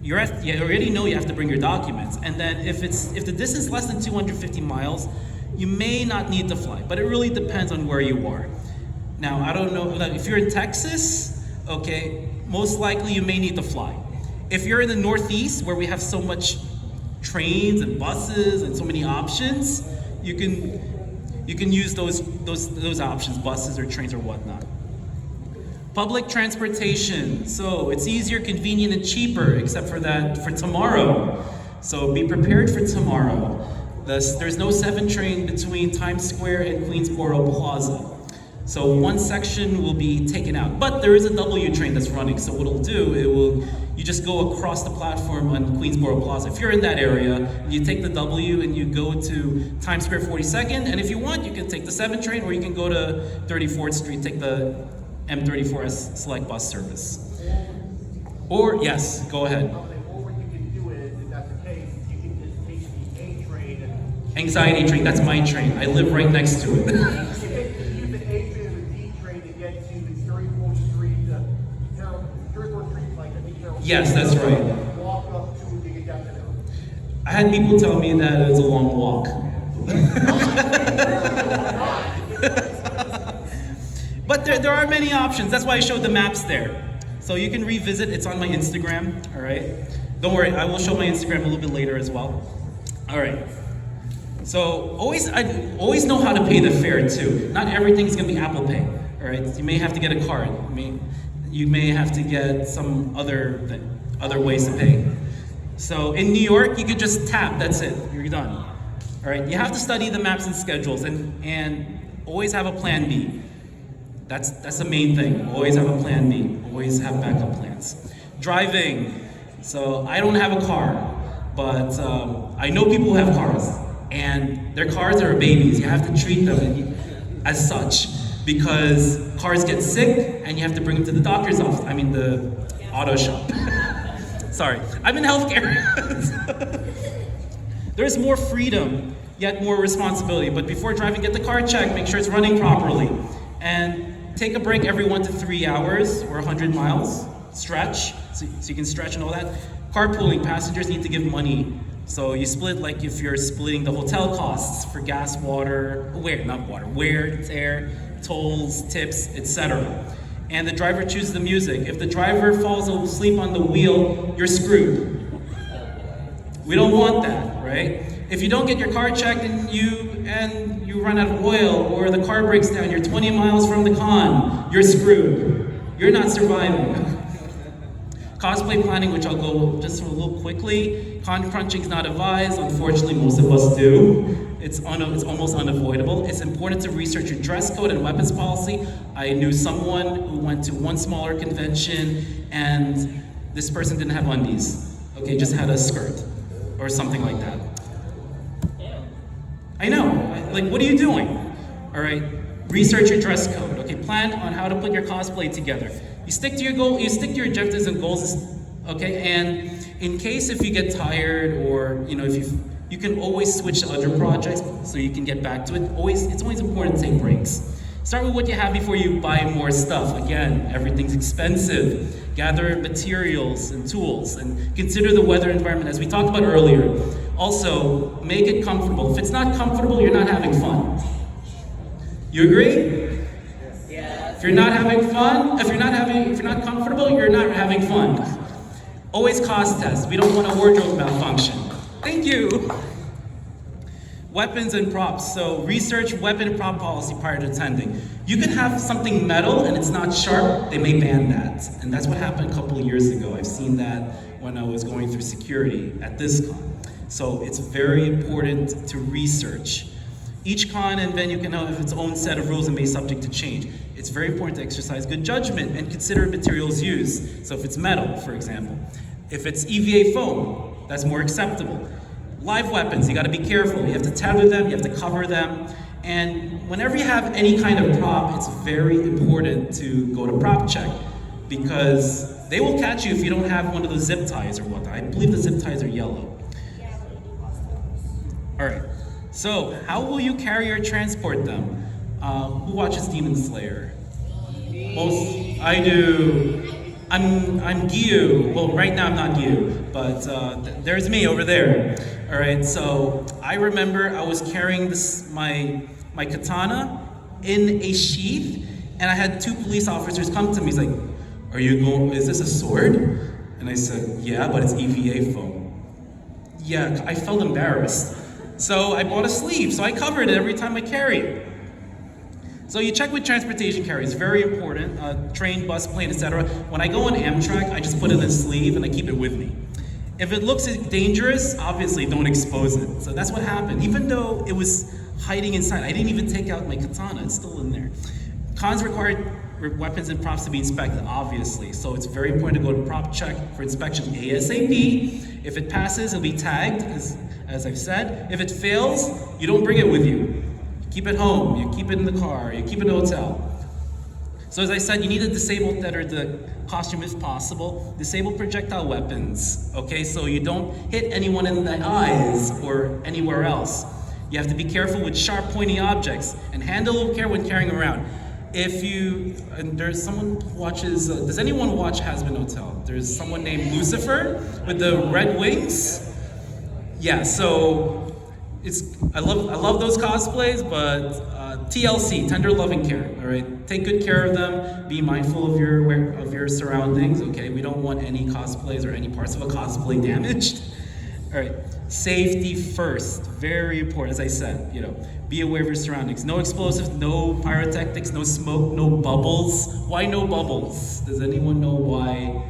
You already know you have to bring your documents. And then if the distance is less than 250 miles, you may not need to fly, but it really depends on where you are. Now, I don't know, if you're in Texas, okay, most likely you may need to fly. If you're in the Northeast, where we have so much trains and buses and so many options, you can use those options, buses or trains or whatnot. Public transportation, so it's easier, convenient, and cheaper, except for that for tomorrow. So be prepared for tomorrow. There's no 7 train between Times Square and Queensboro Plaza. So one section will be taken out, but there is a W train that's running. So what it'll do, you just go across the platform on Queensboro Plaza. If you're in that area, you take the W and you go to Times Square 42nd, and if you want, you can take the 7 train, or you can go to 34th Street, take the M34S Select Bus service. Or, yes, go ahead. Okay, or what you can do is, if that's the case, you can just take the A train and Anxiety train, that's my train. I live right next to it. use the A train or the D train to get to the 34th Street, 34th Street, like I think Harold. Yes, that's right. Walk up to get down to there. I had people tell me that it's a long walk. But there are many options. That's why I showed the maps there. So you can revisit. It's on my Instagram. All right. Don't worry. I will show my Instagram a little bit later as well. All right. So I always know how to pay the fare too. Not everything's gonna be Apple Pay. All right. You may have to get a card. You may have to get some other ways to pay. So in New York, you could just tap. That's it. You're done. All right. You have to study the maps and schedules, and always have a plan B. That's the main thing. Always have a plan B. Always have backup plans. Driving. So I don't have a car, but I know people who have cars, and their cars are babies. You have to treat them as such, because cars get sick and you have to bring them to the doctor's office. The auto shop. Sorry, I'm in healthcare. There's more freedom, yet more responsibility. But before driving, get the car checked, make sure it's running properly. And take a break every 1 to 3 hours or 100 miles. Stretch, so you can stretch and all that. Carpooling, passengers need to give money. So you split, like if you're splitting the hotel costs for gas, wear, tear, tolls, tips, etc. And the driver chooses the music. If the driver falls asleep on the wheel, you're screwed. We don't want that, right? If you don't get your car checked and you run out of oil, or the car breaks down, you're 20 miles from the con, you're screwed. You're not surviving. Cosplay planning, which I'll go just a little quickly. Con crunching is not advised. Unfortunately, most of us do. It's almost unavoidable. It's important to research your dress code and weapons policy. I knew someone who went to one smaller convention, and this person didn't have undies. Okay, just had a skirt or something like that. I know. Like, what are you doing? All right. Research your dress code. Okay. Plan on how to put your cosplay together. You stick to your goal. You stick to your objectives and goals. Okay. And in case if you get tired, or if you can always switch to other projects so you can get back to it. It's always important to take breaks. Start with what you have before you buy more stuff. Again, everything's expensive. Gather materials and tools, and consider the weather environment as we talked about earlier. Also, make it comfortable. If it's not comfortable, you're not having fun. You agree? Yes. If you're not having fun, if you're not comfortable, you're not having fun. Always cost test. We don't want a wardrobe malfunction. Thank you. Weapons and props. So research weapon and prop policy prior to attending. You can have something metal and it's not sharp, they may ban that. And that's what happened a couple of years ago. I've seen that when I was going through security at this con. So it's very important to research. Each con and venue can have its own set of rules and may be subject to change. It's very important to exercise good judgment and consider materials used. So if it's metal, for example. If it's EVA foam, that's more acceptable. Live weapons, you gotta be careful. You have to tether them, you have to cover them. And whenever you have any kind of prop, it's very important to go to prop check. because they will catch you if you don't have one of those zip ties or whatnot. I believe the zip ties are yellow. All right. So how will you carry or transport them? Who watches Demon Slayer? Most I do. I'm Gyu. Well, right now I'm not Gyu, but there's me over there. All right. So I remember I was carrying my katana in a sheath, and I had two police officers come to me. He's like, "Are you going? Is this a sword?" And I said, "Yeah, but it's EVA foam." Yeah, I felt embarrassed. So I bought a sleeve, so I covered it every time I carry it. So you check with transportation carriers, very important, train, bus, plane, etc. When I go on Amtrak, I just put it in a sleeve and I keep it with me. If it looks dangerous, obviously don't expose it. So that's what happened. Even though it was hiding inside, I didn't even take out my katana, it's still in there. Cons required weapons and props to be inspected, obviously. So it's very important to go to prop check for inspection ASAP. If it passes, it'll be tagged, as I've said. If it fails, you don't bring it with you. Keep it home, you keep it in the car, you keep it in a hotel. So as I said, you need to disable the costume if possible. Disable projectile weapons, okay? So you don't hit anyone in the eyes or anywhere else. You have to be careful with sharp, pointy objects and handle with care when carrying around. And there's someone who watches, does anyone watch Hazbin Hotel? There's someone named Lucifer with the red wings. Yeah, so I love those cosplays, but TLC, tender loving care. All right, take good care of them. Be mindful of your surroundings. Okay, we don't want any cosplays or any parts of a cosplay damaged. All right, safety first, very important. As I said, be aware of your surroundings. No explosives, no pyrotechnics, no smoke, no bubbles. Why no bubbles? Does anyone know why?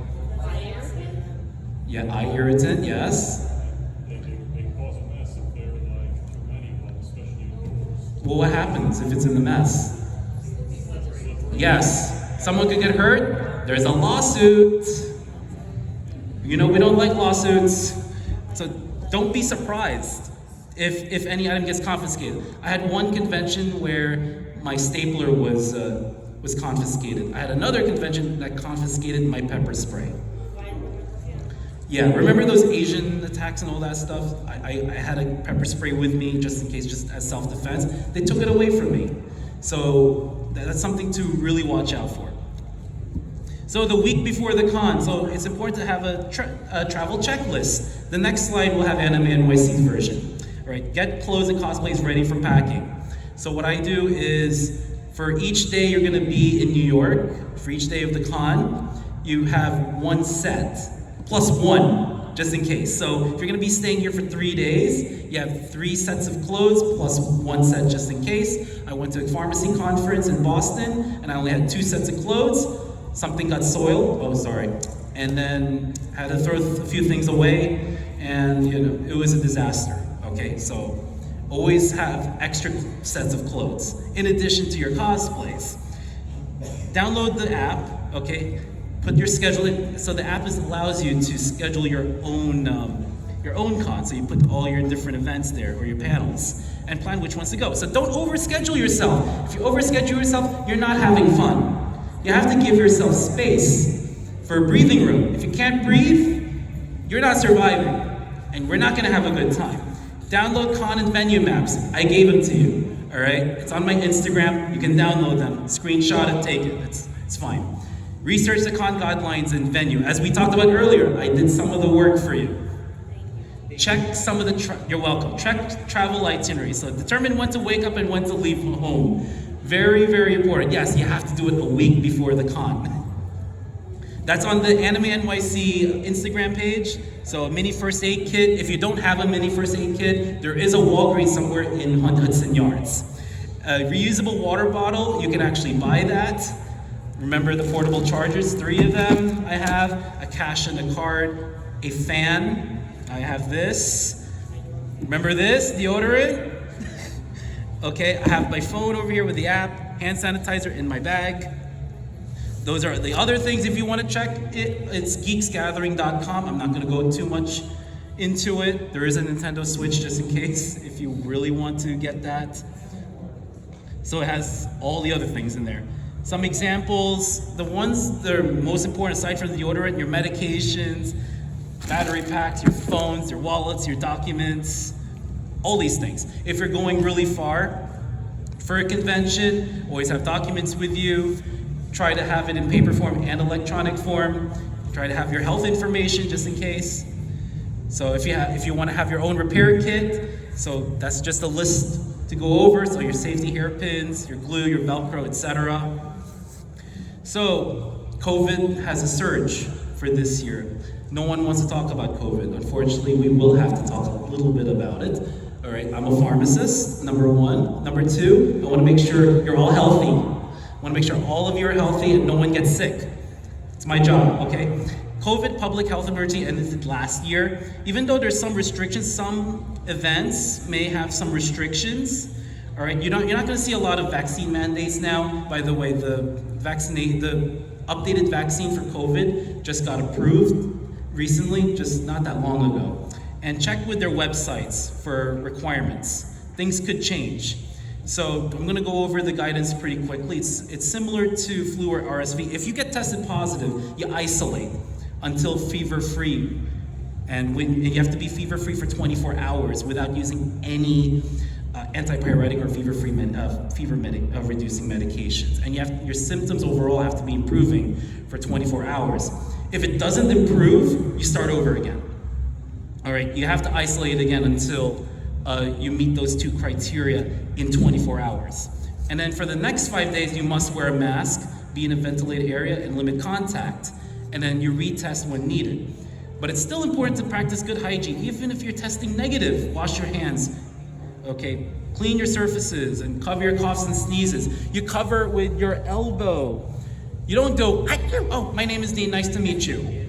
Yeah, eye irritant. Yes. Well, what happens if it's in the mess? Yes, someone could get hurt. There's a lawsuit. We don't like lawsuits. So don't be surprised if any item gets confiscated. I had one convention where my stapler was confiscated. I had another convention that confiscated my pepper spray. Yeah, remember those Asian attacks and all that stuff? I had a pepper spray with me just in case, just as self-defense. They took it away from me. So that's something to really watch out for. So the week before the con, so it's important to have a travel checklist. The next slide will have AnimeNYC's version. All right, get clothes and cosplays ready for packing. So what I do is, for each day you're gonna be in New York, for each day of the con, you have one set. Plus one, just in case. So if you're gonna be staying here for 3 days, you have 3 sets of clothes plus 1 set just in case. I went to a pharmacy conference in Boston and I only had 2 sets of clothes. Something got soiled, and then had to throw a few things away, and it was a disaster, okay? So always have extra sets of clothes in addition to your cosplays. Download the app, okay? Put your schedule in, so the app allows you to schedule your own con. So you put all your different events there, or your panels, and plan which ones to go. So don't overschedule yourself. If you overschedule yourself, you're not having fun. You have to give yourself space for a breathing room. If you can't breathe, you're not surviving, and we're not gonna have a good time. Download con and venue maps. I gave them to you, all right? It's on my Instagram. You can download them, screenshot it, take it. It's fine. Research the con guidelines and venue. As we talked about earlier, I did some of the work for you. Check some of you're welcome. Check travel itinerary. So determine when to wake up and when to leave home. Very, very important. Yes, you have to do it a week before the con. That's on the AnimeNYC Instagram page. So a mini first aid kit. If you don't have a mini first aid kit, there is a Walgreens somewhere in Hudson Yards. A reusable water bottle, you can actually buy that. Remember the portable chargers, 3 of them I have, a cash and a card, a fan, I have this. Remember this, deodorant? Okay, I have my phone over here with the app, hand sanitizer in my bag. Those are the other things if you want to check it. It's geeksgathering.com. I'm not gonna go too much into it. There is a Nintendo Switch just in case, if you really want to get that. So it has all the other things in there. Some examples, the ones that are most important aside from the deodorant, your medications, battery packs, your phones, your wallets, your documents, all these things. If you're going really far for a convention, always have documents with you. Try to have it in paper form and electronic form. Try to have your health information just in case. So if you want to have your own repair kit, so that's just a list to go over. So your safety hairpins, your glue, your Velcro, etc. So COVID has a surge for this year. No one wants to talk about COVID. Unfortunately, we will have to talk a little bit about it. All right, I'm a pharmacist, number one. Number two, I want to make sure you're all healthy. I want to make sure all of you are healthy and no one gets sick. It's my job, okay? COVID public health emergency ended last year. Even though there's some restrictions, some events may have some restrictions. All right, you're not going to see a lot of vaccine mandates now. By the way, the updated vaccine for COVID just got approved recently, just not that long ago. And check with their websites for requirements. Things could change. So I'm going to go over the guidance pretty quickly. It's similar to flu or RSV. If you get tested positive, you isolate until fever-free. And you have to be fever-free for 24 hours without using any antipyretic or fever-reducing medications. And your symptoms overall have to be improving for 24 hours. If it doesn't improve, you start over again. All right, you have to isolate again until you meet those two criteria in 24 hours. And then for the next 5 days, you must wear a mask, be in a ventilated area, and limit contact. And then you retest when needed. But it's still important to practice good hygiene. Even if you're testing negative, wash your hands. Okay, clean your surfaces and cover your coughs and sneezes. You cover with your elbow. You don't go, oh, my name is Dean, nice to meet you.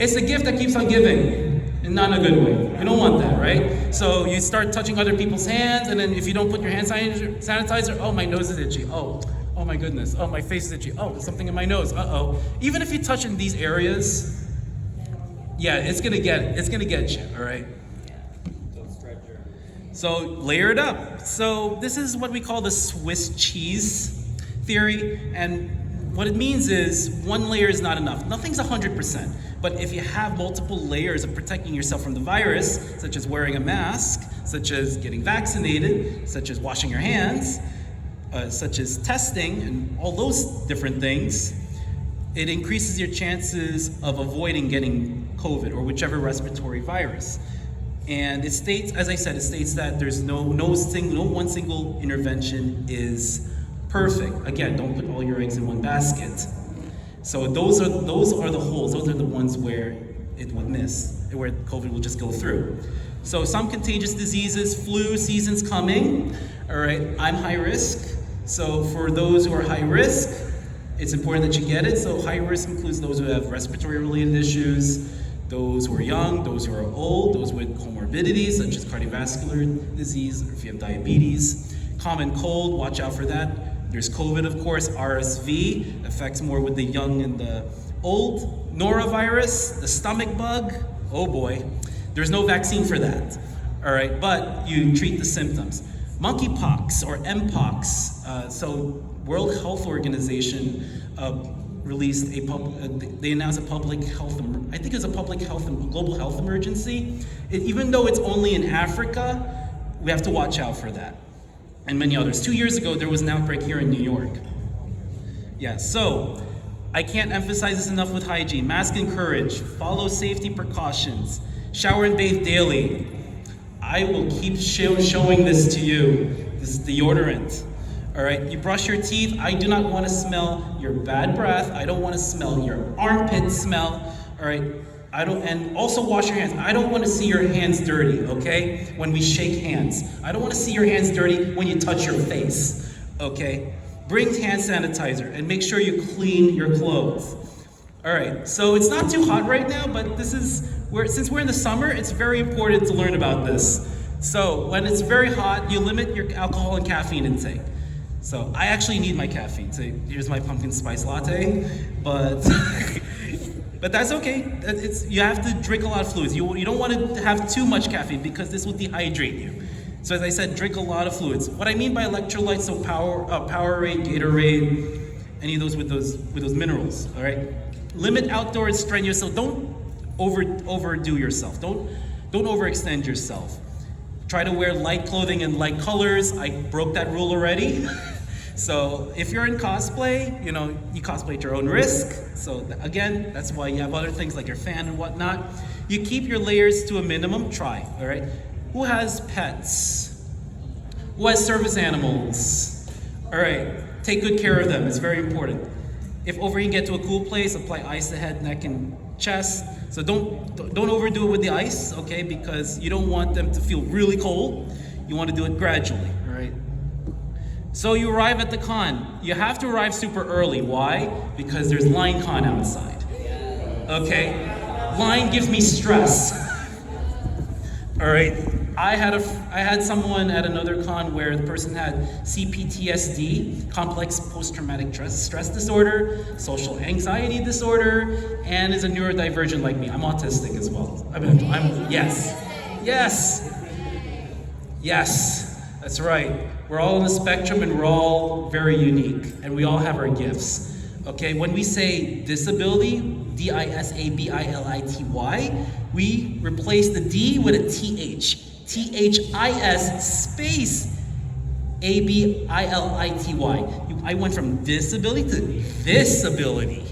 It's a gift that keeps on giving, and not in a good way. You don't want that, right? So you start touching other people's hands, and then if you don't put your hand sanitizer, oh, my nose is itchy. Oh my goodness. Oh, my face is itchy. Oh, there's something in my nose. Uh-oh. Even if you touch in these areas, yeah, it's gonna get you, all right? So layer it up. So this is what we call the Swiss cheese theory, and what it means is one layer is not enough. Nothing's 100%, but if you have multiple layers of protecting yourself from the virus, such as wearing a mask, such as getting vaccinated, such as washing your hands, such as testing, and all those different things, it increases your chances of avoiding getting COVID or whichever respiratory virus. And it states, as I said, it states that there's no one single intervention is perfect. Again, don't put all your eggs in one basket. So those are the holes. Those are the ones where it would miss, where COVID will just go through. So some contagious diseases, flu season's coming. All right, I'm high risk. So for those who are high risk, it's important that you get it. So high risk includes those who have respiratory related issues, those who are young, those who are old, those with comorbidities such as cardiovascular disease, or if you have diabetes. Common cold, watch out for that. There's COVID, of course. RSV affects more with the young and the old. Norovirus, the stomach bug, oh boy. There's no vaccine for that, all right? But you treat the symptoms. Monkeypox or Mpox, so World Health Organization released they announced a public health, I think it's a global health emergency. Even though it's only in Africa, we have to watch out for that. And many others. 2 years ago, there was an outbreak here in New York. Yeah, so I can't emphasize this enough with hygiene. Mask and courage, follow safety precautions, shower and bathe daily. I will keep showing this to you, this deodorant. All right, you brush your teeth. I do not want to smell your bad breath. I don't want to smell your armpit smell. All right, and also wash your hands. I don't want to see your hands dirty, okay? When we shake hands. I don't want to see your hands dirty when you touch your face, okay? Bring hand sanitizer and make sure you clean your clothes. All right, so it's not too hot right now, but since we're in the summer, it's very important to learn about this. So when it's very hot, you limit your alcohol and caffeine intake. So I actually need my caffeine. So here's my pumpkin spice latte, but but that's okay. You have to drink a lot of fluids. You don't want to have too much caffeine because this will dehydrate you. So as I said, drink a lot of fluids. What I mean by electrolytes, so Powerade, Gatorade, any of those with those minerals. All right. Limit outdoor strenuous. So don't overdo yourself. Don't overextend yourself. Try to wear light clothing and light colors. I broke that rule already. So if you're in cosplay, you know, you cosplay at your own risk. So again, that's why you have other things like your fan and whatnot. You keep your layers to a minimum. Try, all right? Who has pets? Who has service animals? All right, take good care of them. It's very important. If over you get to a cool place, apply ice to head, neck, and chest. So don't overdo it with the ice, okay? Because you don't want them to feel really cold. You want to do it gradually, all right? So you arrive at the con. You have to arrive super early. Why? Because there's line con outside. Okay? Line gives me stress. All right? I had someone at another con where the person had CPTSD, complex post-traumatic stress disorder, social anxiety disorder, and is a neurodivergent like me. I'm autistic as well. Yes, that's right. We're all on the spectrum and we're all very unique and we all have our gifts. Okay, when we say disability, D-I-S-A-B-I-L-I-T-Y, we replace the D with a T-H. T-H-I-S space A-B-I-L-I-T-Y. I went from disability to disability.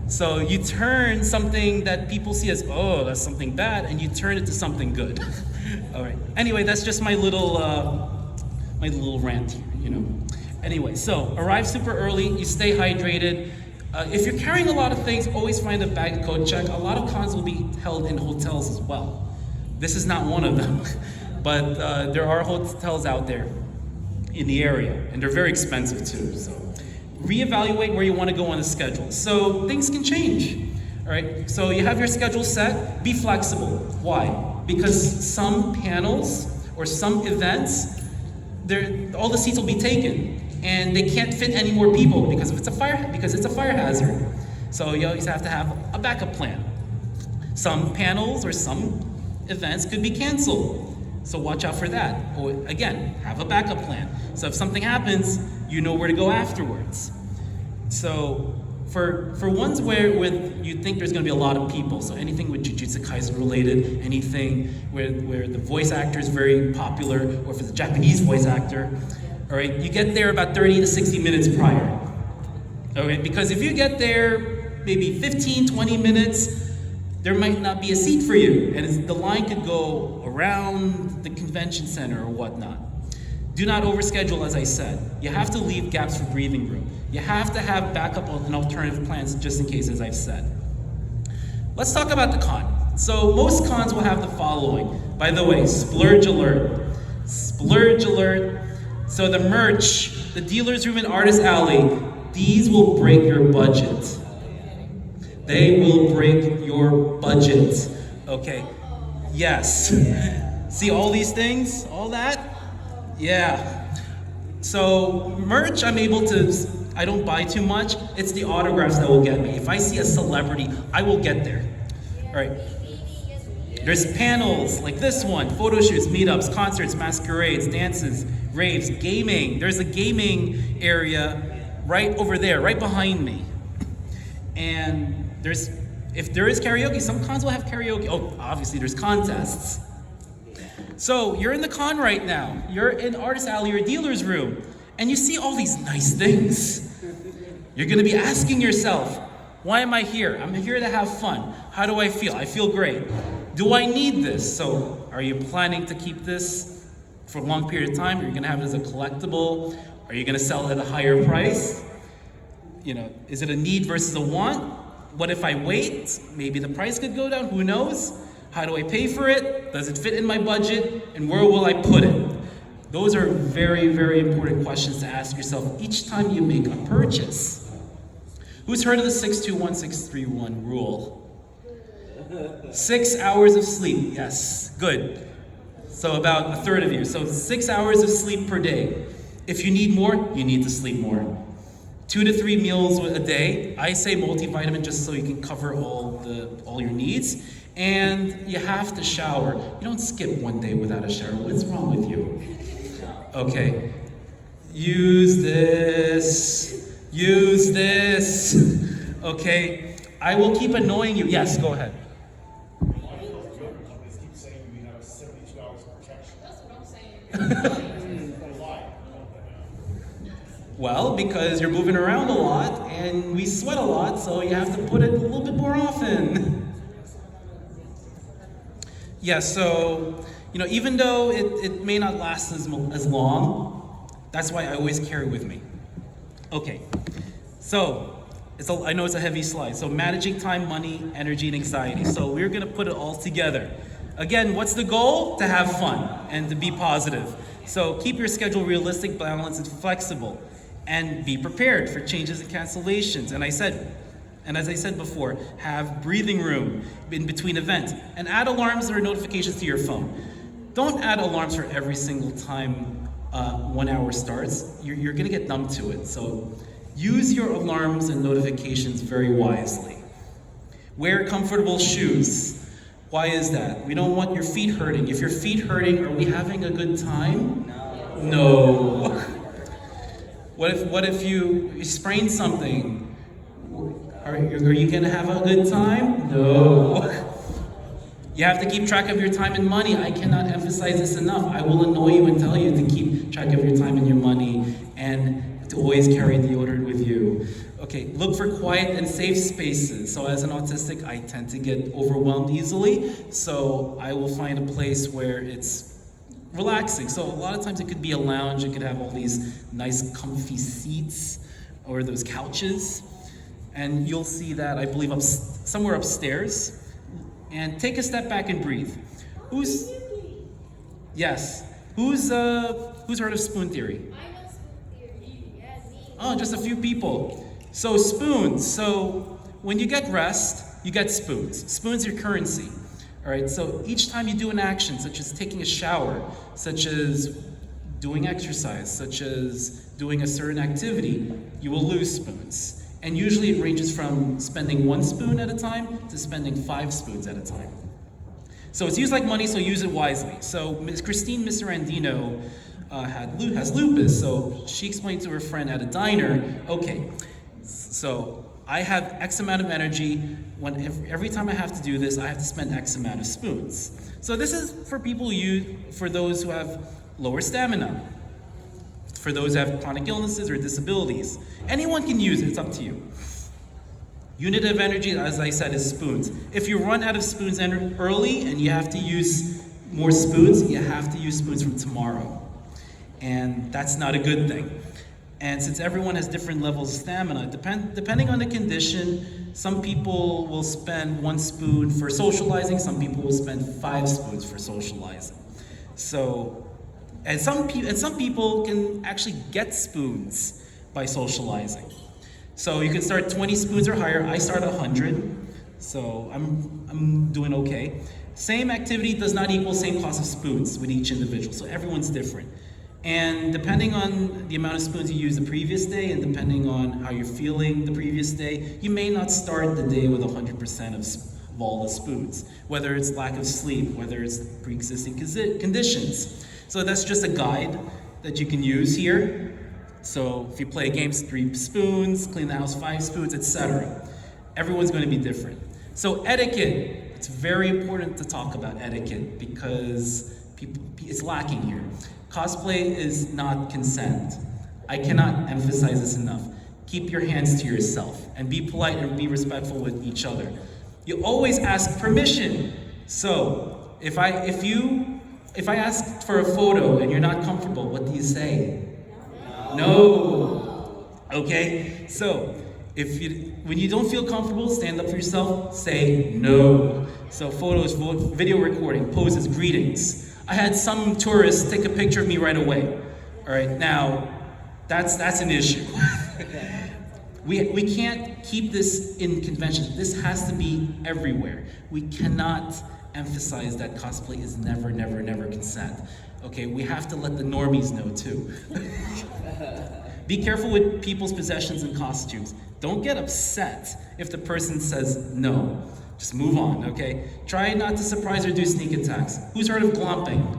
So you turn something that people see as, oh, that's something bad, and you turn it to something good. All right. Anyway, that's just my little rant here, you know. Anyway, so arrive super early, you stay hydrated. If you're carrying a lot of things, always find a bag coat check. A lot of cons will be held in hotels as well. This is not one of them, but there are hotels out there in the area, and they're very expensive too. So reevaluate where you want to go on the schedule. So things can change, all right? So you have your schedule set, be flexible. Why? Because some panels or some events, all the seats will be taken, and they can't fit any more people because it's a fire hazard. So you always have to have a backup plan. Some panels or some events could be canceled. So watch out for that. Or again, have a backup plan. So if something happens, you know where to go afterwards. So for ones where you think there's going to be a lot of people, so anything with Jujutsu Kaisen related, anything where the voice actor is very popular, or if it's a Japanese voice actor, all right, you get there about 30 to 60 minutes prior. Okay, because if you get there maybe 15, 20 minutes, there might not be a seat for you, and the line could go around the convention center or whatnot. Do not overschedule, as I said. You have to leave gaps for breathing room. You have to have backup and alternative plans just in case, as I've said. Let's talk about the con. So most cons will have the following. By the way, splurge alert. Splurge alert. So the merch, the dealer's room and artist alley, these will break your budget. They will break your budget. Okay. Yes. See all these things? All that? Yeah. So merch, I don't buy too much. It's the autographs that will get me. If I see a celebrity, I will get there. All right. There's panels like this one, photo shoots, meetups, concerts, masquerades, dances, raves, gaming. There's a gaming area right over there, right behind me. And if there is karaoke, some cons will have karaoke. Oh, obviously there's contests. So you're in the con right now. You're in artist alley or dealer's room, and you see all these nice things. You're gonna be asking yourself, why am I here? I'm here to have fun. How do I feel? I feel great. Do I need this? So are you planning to keep this for a long period of time? Are you gonna have it as a collectible? Are you gonna sell it at a higher price? You know, is it a need versus a want? What if I wait? Maybe the price could go down, who knows? How do I pay for it? Does it fit in my budget? And where will I put it? Those are very, very important questions to ask yourself each time you make a purchase. Who's heard of the 621-631 rule? 6 hours of sleep, yes, good. So about a third of you. So 6 hours of sleep per day. If you need more, you need to sleep more. 2 to 3 meals a day. I say multivitamin just so you can cover all your needs. And you have to shower. You don't skip one day without a shower. What's wrong with you? Okay. Use this. Use this. Okay. I will keep annoying you. Yes, go ahead. Well, because you're moving around a lot and we sweat a lot, so you have to put it a little bit more often. Yeah, so, even though it may not last as long, that's why I always carry with me. Okay, so, I know it's a heavy slide. So managing time, money, energy, and anxiety. So we're gonna put it all together. Again, what's the goal? To have fun and to be positive. So keep your schedule realistic, balanced, and flexible. And be prepared for changes and cancellations. And as I said before, have breathing room in between events. And add alarms or notifications to your phone. Don't add alarms for every single time 1 hour starts. You're gonna get numb to it. So use your alarms and notifications very wisely. Wear comfortable shoes. Why is that? We don't want your feet hurting. If your feet hurting, are we having a good time? No. What if you sprain something? Are you gonna have a good time? No. You have to keep track of your time and money. I cannot emphasize this enough. I will annoy you and tell you to keep track of your time and your money and to always carry deodorant with you. Okay, look for quiet and safe spaces. So as an autistic, I tend to get overwhelmed easily. So I will find a place where it's relaxing. So a lot of times it could be a lounge. It could have all these nice comfy seats or those couches. And you'll see that, I believe, somewhere upstairs. And take a step back and breathe. Yes. Who's heard of spoon theory? I know spoon theory. Yes, me. Oh, just a few people. So spoons. So when you get rest, you get spoons. Spoons are currency. All right. So each time you do an action, such as taking a shower, such as doing exercise, such as doing a certain activity, you will lose spoons. And usually it ranges from spending 1 spoon at a time to spending 5 spoons at a time. So it's used like money, so use it wisely. So Ms. Christine Miserandino has lupus, so she explained to her friend at a diner, okay, so I have X amount of energy, every time I have to do this, I have to spend X amount of spoons. So this is for for those who have lower stamina, for those who have chronic illnesses or disabilities. Anyone can use it, it's up to you. Unit of energy, as I said, is spoons. If you run out of spoons early and you have to use more spoons, you have to use spoons from tomorrow. And that's not a good thing. And since everyone has different levels of stamina, depending on the condition, some people will spend 1 spoon for socializing, some people will spend 5 spoons for socializing. So, and some people can actually get spoons by socializing. So you can start 20 spoons or higher. I start 100, so I'm doing okay. Same activity does not equal same cost of spoons with each individual, so everyone's different. And depending on the amount of spoons you used the previous day and depending on how you're feeling the previous day, you may not start the day with 100% of all the spoons, whether it's lack of sleep, whether it's pre-existing conditions. So that's just a guide that you can use here. So if you play games, 3 spoons, clean the house, 5 spoons, etc. Everyone's going to be different. So etiquette, it's very important to talk about etiquette because it's lacking here. Cosplay is not consent. I cannot emphasize this enough. Keep your hands to yourself and be polite and be respectful with each other. You always ask permission. So if I ask for a photo and you're not comfortable, what do you say? No. Okay? So, when you don't feel comfortable, stand up for yourself, say no. So photos, video recording, poses, greetings. I had some tourists take a picture of me right away. All right, now, that's an issue. We can't keep this in conventions. This has to be everywhere. We cannot emphasize that cosplay is never, never, never consent. Okay, we have to let the normies know too. Be careful with people's possessions and costumes. Don't get upset if the person says no. Just move on, okay? Try not to surprise or do sneak attacks. Who's heard of glomping?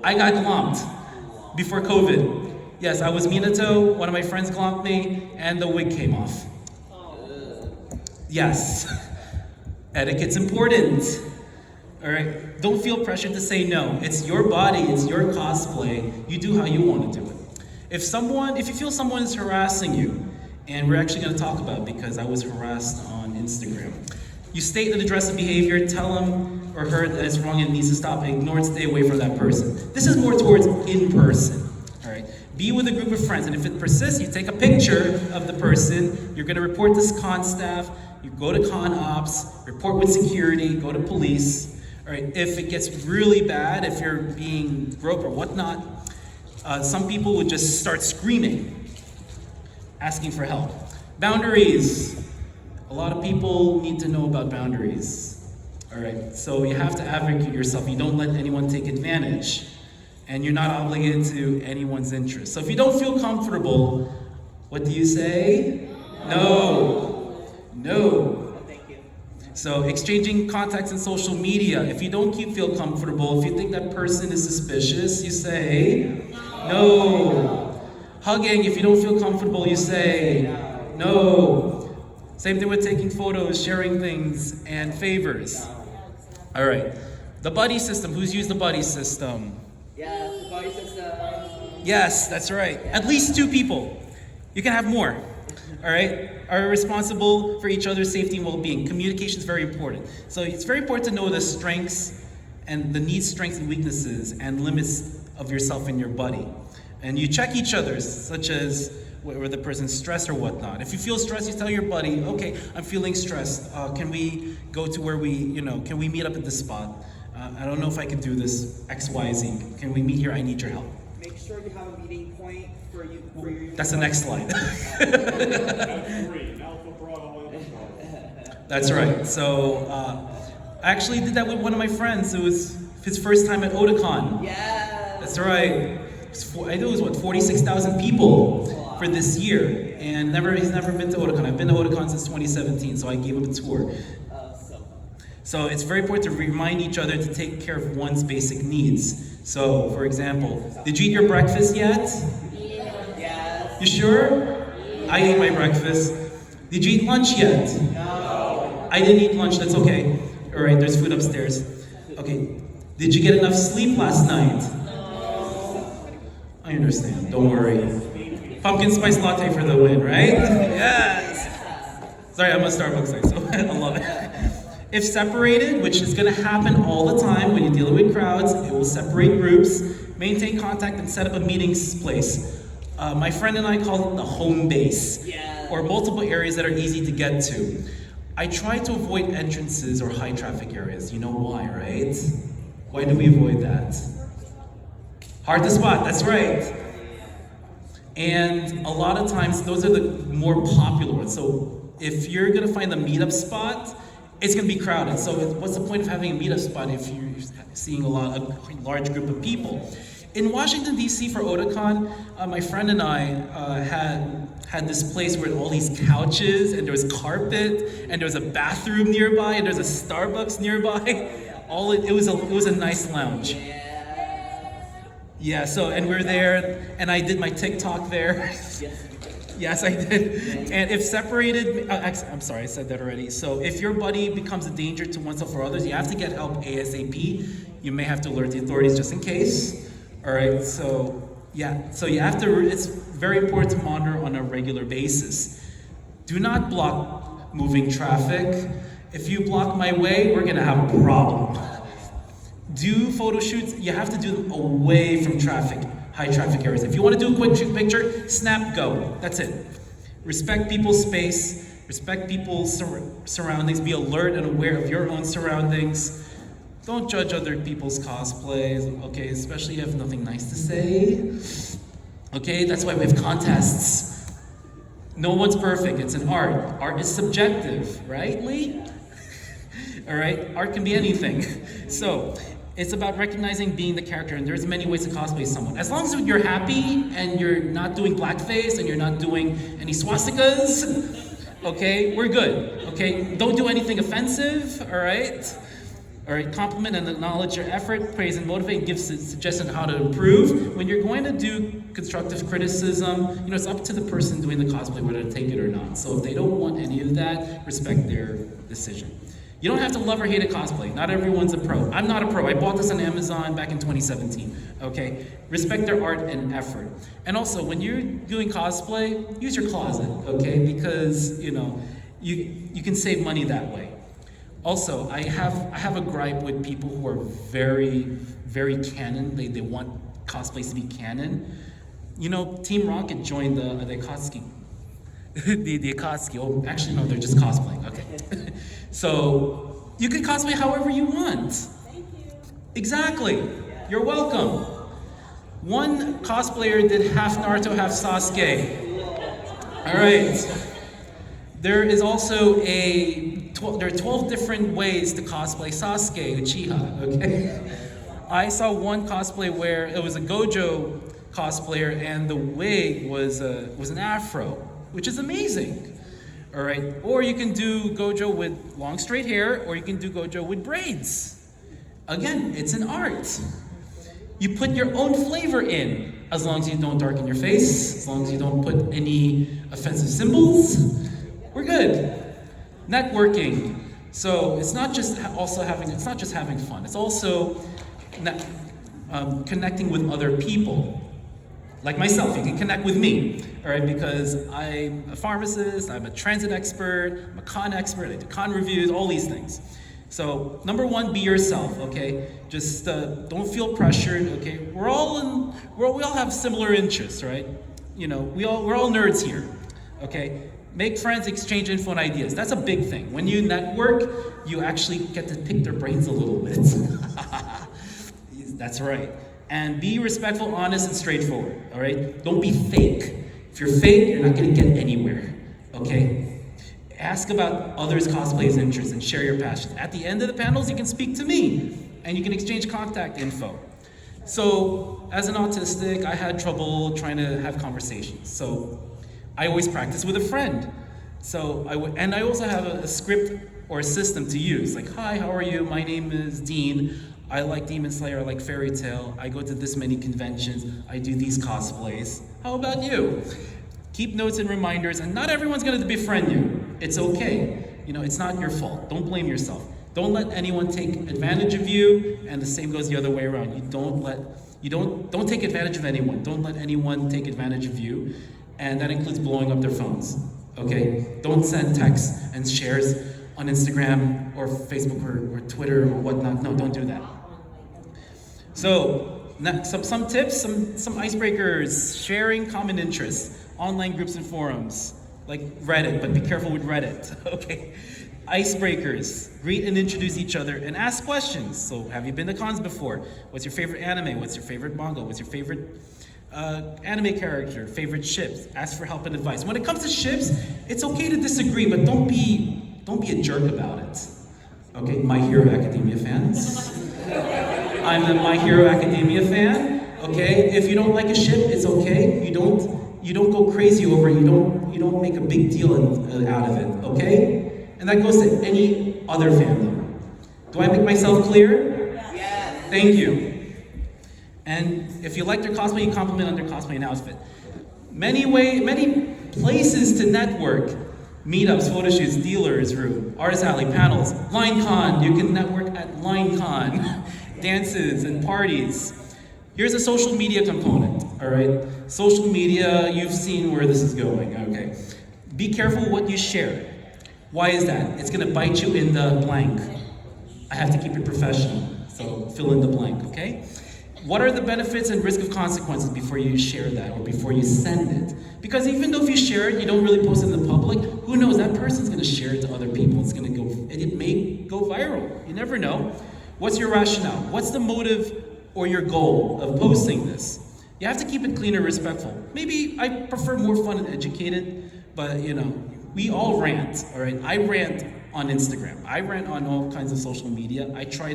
I got glomped before COVID. Yes, I was Minato, one of my friends glomped me, and the wig came off. Yes. Etiquette's important. All right? Don't feel pressured to say no. It's your body, it's your cosplay. You do how you want to do it. If you feel someone is harassing you, and we're actually going to talk about it because I was harassed on Instagram. You state an aggressive behavior, tell him or her that it's wrong and needs to stop, ignore and stay away from that person. This is more towards in person. All right? Be with a group of friends, and if it persists, you take a picture of the person, you're going to report this con staff, you go to con ops, report with security, go to police. All right? If it gets really bad, if you're being groped or whatnot, some people would just start screaming, asking for help. Boundaries. A lot of people need to know about boundaries. All right, so you have to advocate yourself. You don't let anyone take advantage. And you're not obligated to anyone's interest. So if you don't feel comfortable, what do you say? No. No. Thank you. So exchanging contacts in social media. If you don't feel comfortable, if you think that person is suspicious, you say no. Hugging, if you don't feel comfortable, you say no. Same thing with taking photos, sharing things, and favors. All right. The buddy system. Who's used the buddy system? Yes, the buddy system. Yes, that's right. At least 2 people. You can have more. All right? Are responsible for each other's safety and well-being. Communication is very important. So it's very important to know the strengths and the needs, strengths, and weaknesses and limits of yourself and your buddy. And you check each other's, such as whether the person's stressed or whatnot. If you feel stressed, you tell your buddy, okay, I'm feeling stressed. Can we go to where can we meet up at this spot? I don't know if I can do this, X, Y, Z. Can we meet here? I need your help. Make sure you have a meeting point for you. For your That's the next slide. That's right. So I actually did that with one of my friends. It was his first time at Otakon. Yeah. That's right. I think it was 46,000 people for this year, and he's never been to Otakon. I've been to Otakon since 2017, so I gave him a tour. So it's very important to remind each other to take care of one's basic needs. So, for example, did you eat your breakfast yet? Yes. You sure? I ate my breakfast. Did you eat lunch yet? No. I didn't eat lunch, that's okay. All right, there's food upstairs. Okay, did you get enough sleep last night? I understand, don't worry. Pumpkin spice latte for the win, right? Yes! Sorry, I'm a Starbucks guy, so I love it. If separated, which is gonna happen all the time when you're dealing with crowds, it will separate groups, maintain contact, and set up a meeting place. My friend and I call it the home base, or multiple areas that are easy to get to. I try to avoid entrances or high traffic areas. You know why, right? Why do we avoid that? Hard to spot, that's right. And a lot of times, those are the more popular ones. So if you're gonna find a meetup spot, it's gonna be crowded. So what's the point of having a meetup spot if you're seeing a large group of people? In Washington, D.C. for Otakon, my friend and I had this place where all these couches, and there was carpet, and there was a bathroom nearby, and there's a Starbucks nearby. It was a nice lounge. Yeah, and we're there, and I did my TikTok there. Yes, I did. And if separated, I'm sorry, I said that already. So if your buddy becomes a danger to oneself or others, you have to get help ASAP. You may have to alert the authorities just in case. All right, so you have to, it's very important to monitor on a regular basis. Do not block moving traffic. If you block my way, we're gonna have a problem. Do photo shoots, you have to do them away from high traffic areas. If you want to do a quick shoot picture, snap, go. That's it. Respect people's space, respect people's surroundings, be alert and aware of your own surroundings. Don't judge other people's cosplays, okay, especially if you have nothing nice to say. Okay, that's why we have contests. No one's perfect, it's an art. Art is subjective, right, Lee? All right, art can be anything. So, It's about recognizing being the character, and there's many ways to cosplay someone. As long as you're happy and you're not doing blackface and you're not doing any swastikas, okay, we're good, okay? Don't do anything offensive, all right? All right, compliment and acknowledge your effort, praise and motivate, and give suggestions on how to improve. When you're going to do constructive criticism, you know, it's up to the person doing the cosplay whether to take it or not. So if they don't want any of that, respect their decision. You don't have to love or hate a cosplay. Not everyone's a pro. I'm not a pro. I bought this on Amazon back in 2017, okay? Respect their art and effort. And also, when you're doing cosplay, use your closet, okay? Because, you know, you can save money that way. Also, I have a gripe with people who are very, very canon. They want cosplays to be canon. You know, Team Rocket joined the Akatsuki. the Akatsuki. Oh, actually, no, they're just cosplaying. Okay. So you can cosplay however you want. Thank you. Exactly. You're welcome. One cosplayer did half Naruto, half Sasuke. All right. There is also there are 12 different ways to cosplay Sasuke Uchiha, okay? I saw one cosplay where it was a Gojo cosplayer and the wig was an afro, which is amazing. All right, or you can do Gojo with long straight hair, or you can do Gojo with braids. Again, it's an art. You put your own flavor in, as long as you don't darken your face, as long as you don't put any offensive symbols, we're good. Networking. So it's not just having fun. It's also connecting with other people. Like myself, you can connect with me, all right, because I'm a pharmacist, I'm a transit expert, I'm a con expert, I do con reviews, all these things. So number one, be yourself, okay? Just don't feel pressured, okay? We all have similar interests, right? You know, we're all nerds here, okay? Make friends, exchange info and ideas. That's a big thing. When you network, you actually get to pick their brains a little bit. That's right. And be respectful, honest, and straightforward, all right? Don't be fake. If you're fake, you're not gonna get anywhere, okay? Ask about others' cosplays, interests, and share your passions. At the end of the panels, you can speak to me, and you can exchange contact info. So, as an autistic, I had trouble trying to have conversations. So, I always practice with a friend. So, I also have a script or a system to use. Like, hi, how are you? My name is Dean. I like Demon Slayer, I like Fairy Tail, I go to this many conventions, I do these cosplays. How about you? Keep notes and reminders, and not everyone's gonna befriend you. It's okay. You know, it's not your fault. Don't blame yourself. Don't let anyone take advantage of you, and the same goes the other way around. Don't take advantage of anyone. Don't let anyone take advantage of you, and that includes blowing up their phones, okay? Don't send texts and shares on Instagram or Facebook or Twitter or whatnot. No, don't do that. So, some tips, some icebreakers, sharing common interests, online groups and forums, like Reddit, but be careful with Reddit, okay? Icebreakers, greet and introduce each other and ask questions. So, have you been to cons before? What's your favorite anime? What's your favorite manga? What's your favorite anime character? Favorite ships? Ask for help and advice. When it comes to ships, it's okay to disagree, but don't be a jerk about it. Okay, My Hero Academia fans? I'm a My Hero Academia fan. Okay, if you don't like a ship, it's okay. You don't go crazy over it. You don't make a big deal out of it. Okay, and that goes to any other fandom. Do I make myself clear? Yes. Thank you. And if you like their cosplay, you compliment on their cosplay and outfit. Many places to network. Meetups, photo shoots, dealers room, artist alley, panels, LineCon. You can network at LineCon. Dances and parties. Here's a social media component, all right? Social media, you've seen where this is going, okay? Be careful what you share. Why is that? It's gonna bite you in the blank. I have to keep it professional, so fill in the blank, okay? What are the benefits and risk of consequences before you share that or before you send it? Because even though if you share it, you don't really post it in the public, who knows, that person's gonna share it to other people. It may go viral, you never know. What's your rationale? What's the motive or your goal of posting this? You have to keep it clean and respectful. Maybe I prefer more fun and educated, but you know, we all rant, all right? I rant on Instagram. I rant on all kinds of social media. I try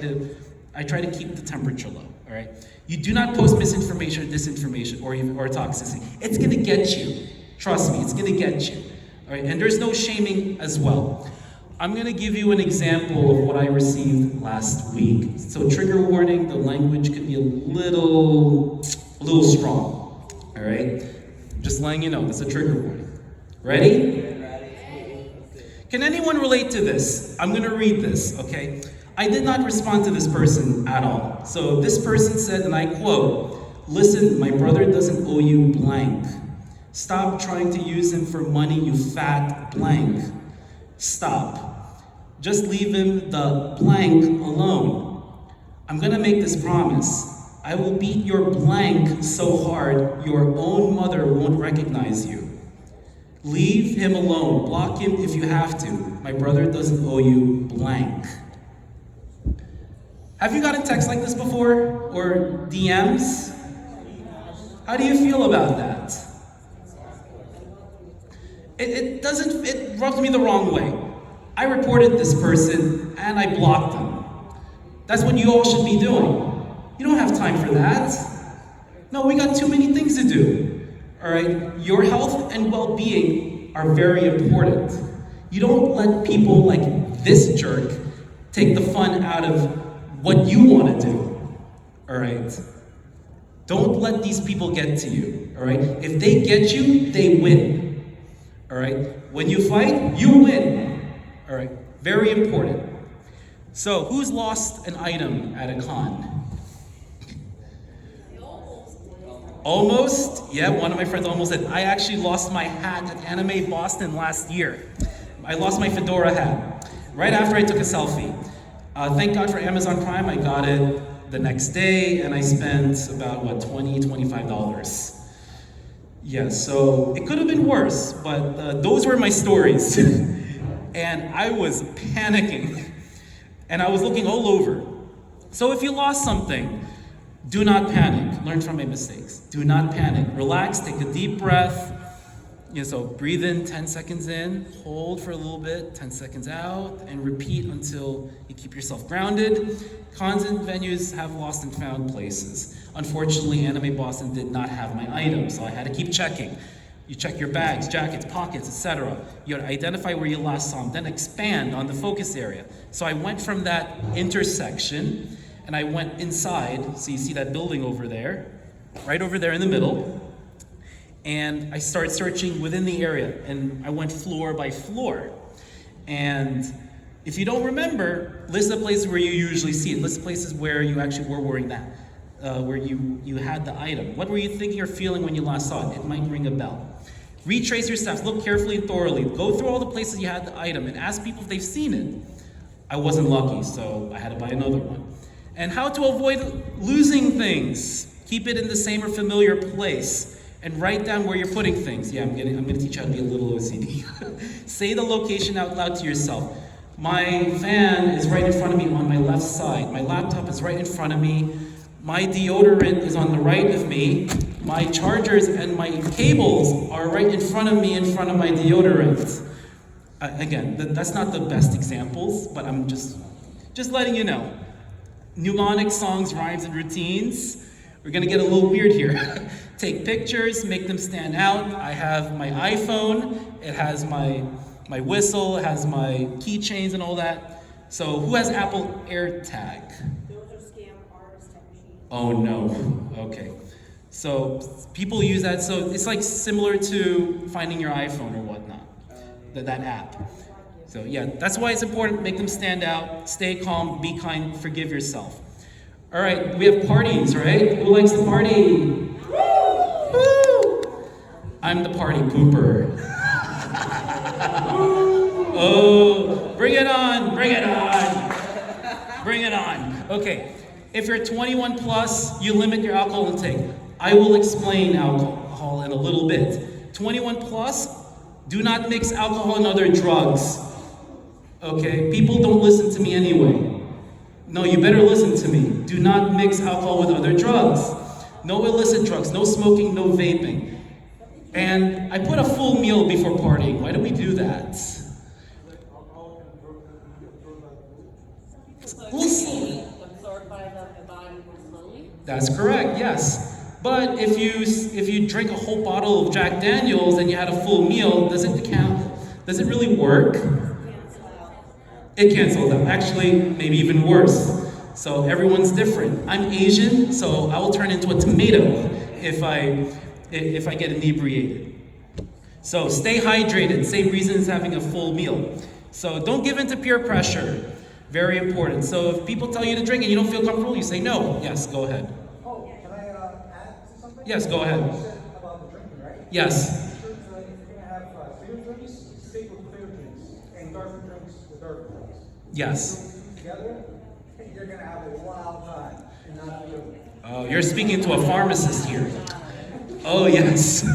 I try to keep the temperature low, all right? You do not post misinformation or disinformation or toxicity. It's gonna get you. Trust me, it's gonna get you, all right? And there's no shaming as well. I'm gonna give you an example of what I received last week. So trigger warning, the language could be a little strong, all right? Just letting you know, that's a trigger warning. Ready? Can anyone relate to this? I'm gonna read this, okay? I did not respond to this person at all. So this person said, and I quote, "Listen, my brother doesn't owe you blank. Stop trying to use him for money, you fat blank. Stop. Just leave him the blank alone. I'm gonna make this promise. I will beat your blank so hard your own mother won't recognize you. Leave him alone. Block him if you have to. My brother doesn't owe you blank." Have you gotten texts like this before? Or DMs? How do you feel about that? It rubbed me the wrong way. I reported this person and I blocked them. That's what you all should be doing. You don't have time for that. No, we got too many things to do. All right? Your health and well-being are very important. You don't let people like this jerk take the fun out of what you want to do. All right? Don't let these people get to you. All right? If they get you, they win. All right? When you fight, you win. All right? Very important. So, who's lost an item at a con? Almost? Yeah, one of my friends almost did. I actually lost my hat at Anime Boston last year. I lost my fedora hat right after I took a selfie. Thank God for Amazon Prime, I got it the next day and I spent about, $20, $25. Yeah, so it could have been worse, but those were my stories. And I was panicking and I was looking all over. So if you lost something, do not panic. Learn from my mistakes. Do not panic. Relax, take a deep breath. So breathe in 10 seconds in, hold for a little bit, 10 seconds out, and repeat until you keep yourself grounded. Cons and venues have lost and found places. Unfortunately, Anime Boston did not have my items, so I had to keep checking. You check your bags, jackets, pockets, etc. You identify where you last saw them, then expand on the focus area. So I went from that intersection, and I went inside, so you see that building over there, right over there in the middle, and I started searching within the area, and I went floor by floor. And if you don't remember, list the places where you usually see it. List the places where you actually were wearing that, where you had the item. What were you thinking or feeling when you last saw it? It might ring a bell. Retrace your steps, look carefully and thoroughly. Go through all the places you had the item and ask people if they've seen it. I wasn't lucky, so I had to buy another one. And how to avoid losing things. Keep it in the same or familiar place. And write down where you're putting things. Yeah, I'm gonna teach you how to be a little OCD. Say the location out loud to yourself. My fan is right in front of me on my left side. My laptop is right in front of me. My deodorant is on the right of me. My chargers and my cables are right in front of me, in front of my deodorant. Again, that's not the best examples, but I'm just letting you know. Mnemonic songs, rhymes, and routines. We're gonna get a little weird here. Take pictures, make them stand out. I have my iPhone, it has my whistle, it has my keychains and all that. So who has Apple AirTag? Those are scam artist type machines. Oh no, okay. So people use that, so it's like similar to finding your iPhone or whatnot, that app. So yeah, that's why it's important, make them stand out, stay calm, be kind, forgive yourself. All right, we have parties, right? Who likes to party? Woo! I'm the party pooper. Oh, bring it on, bring it on. Bring it on. Okay, if you're 21 plus, you limit your alcohol intake. I will explain alcohol in a little bit. 21 plus, do not mix alcohol and other drugs. Okay, people don't listen to me anyway. No, you better listen to me. Do not mix alcohol with other drugs. No illicit drugs, no smoking, no vaping. And I put a full meal before partying. Why do we do that? Absorbed by That's correct, yes. But if you drink a whole bottle of Jack Daniels and you had a full meal, does it count? Does it really work? It cancels out. Actually, maybe even worse. So everyone's different. I'm Asian, so I will turn into a tomato if I get inebriated. So stay hydrated. Same reason as having a full meal. So don't give in to peer pressure. Very important. So if people tell you to drink and you don't feel comfortable, you say no. Yes, go ahead. Oh, can I add to something? Yes, go ahead. You said about the drinking, right? Yes. If you're gonna have clear drinks, stick with clear drinks, and darker drinks with darker drinks. Yes. Together, you're gonna have a wild time and not feel it. Oh, you're speaking to a pharmacist here. Oh, yes.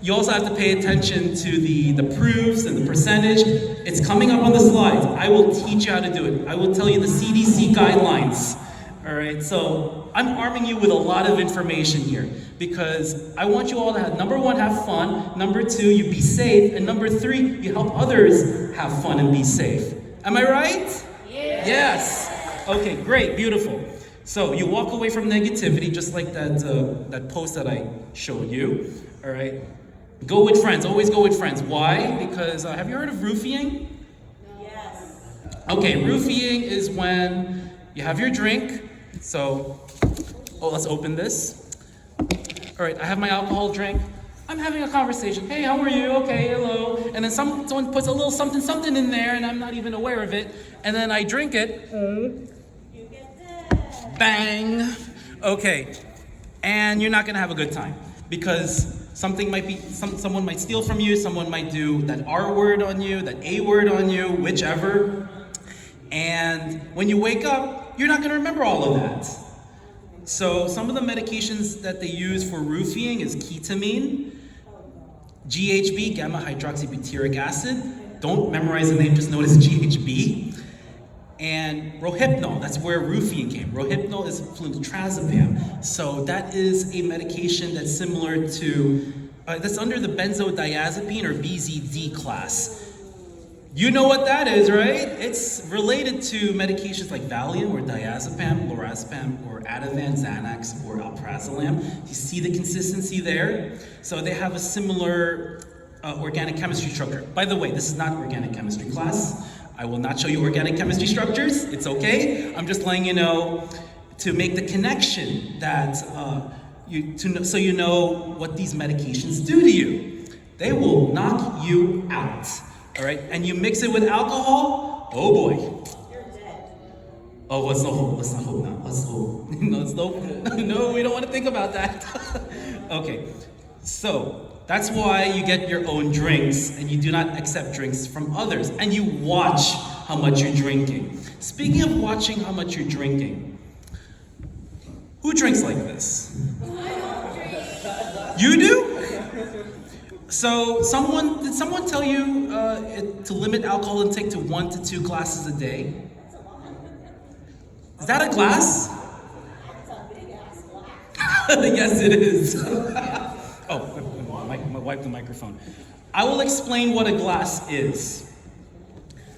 You also have to pay attention to the proofs and the percentage. It's coming up on the slides. I will teach you how to do it. I will tell you the CDC guidelines. All right, so I'm arming you with a lot of information here because I want you all to have, number one, have fun. Number two, you be safe. And number three, you help others have fun and be safe. Am I right? Yes. Okay, great, beautiful. So you walk away from negativity, just like that post that I showed you. All right. Go with friends. Always go with friends. Why? Because have you heard of roofing? Yes. Okay, roofing is when you have your drink. So, let's open this. All right, I have my alcohol drink. I'm having a conversation. Hey, how are you? Okay, hello. And then someone puts a little something in there, and I'm not even aware of it. And then I drink it. You get that. Bang. Okay, and you're not gonna have a good time because something might be, someone might steal from you, someone might do that R word on you, that A word on you, whichever. And when you wake up, you're not gonna remember all of that. So some of the medications that they use for roofing is ketamine, GHB, gamma hydroxybutyric acid. Don't memorize the name, just know it as GHB. And Rohypnol, that's where roofing came. Rohypnol is flunitrazepam. So that is a medication that's similar to, that's under the benzodiazepine or BZD class. You know what that is, right? It's related to medications like Valium or diazepam, lorazepam, or Ativan, Xanax, or alprazolam. You see the consistency there? So they have a similar organic chemistry structure. By the way, this is not organic chemistry class. I will not show you organic chemistry structures. It's okay. I'm just letting you know to make the connection that so you know what these medications do to you. They will knock you out. All right, and you mix it with alcohol. Oh boy. You're dead. Oh, let's not hope. Let's not hope now. Let's hope. No, we don't want to think about that. Okay, so. That's why you get your own drinks and you do not accept drinks from others. And you watch how much you're drinking. Speaking of watching how much you're drinking, who drinks like this? You do? So did someone tell you to limit alcohol intake to 1 to 2 glasses a day? Is that a glass? That's a big ass glass. Yes, it is. Wipe the microphone. I will explain what a glass is.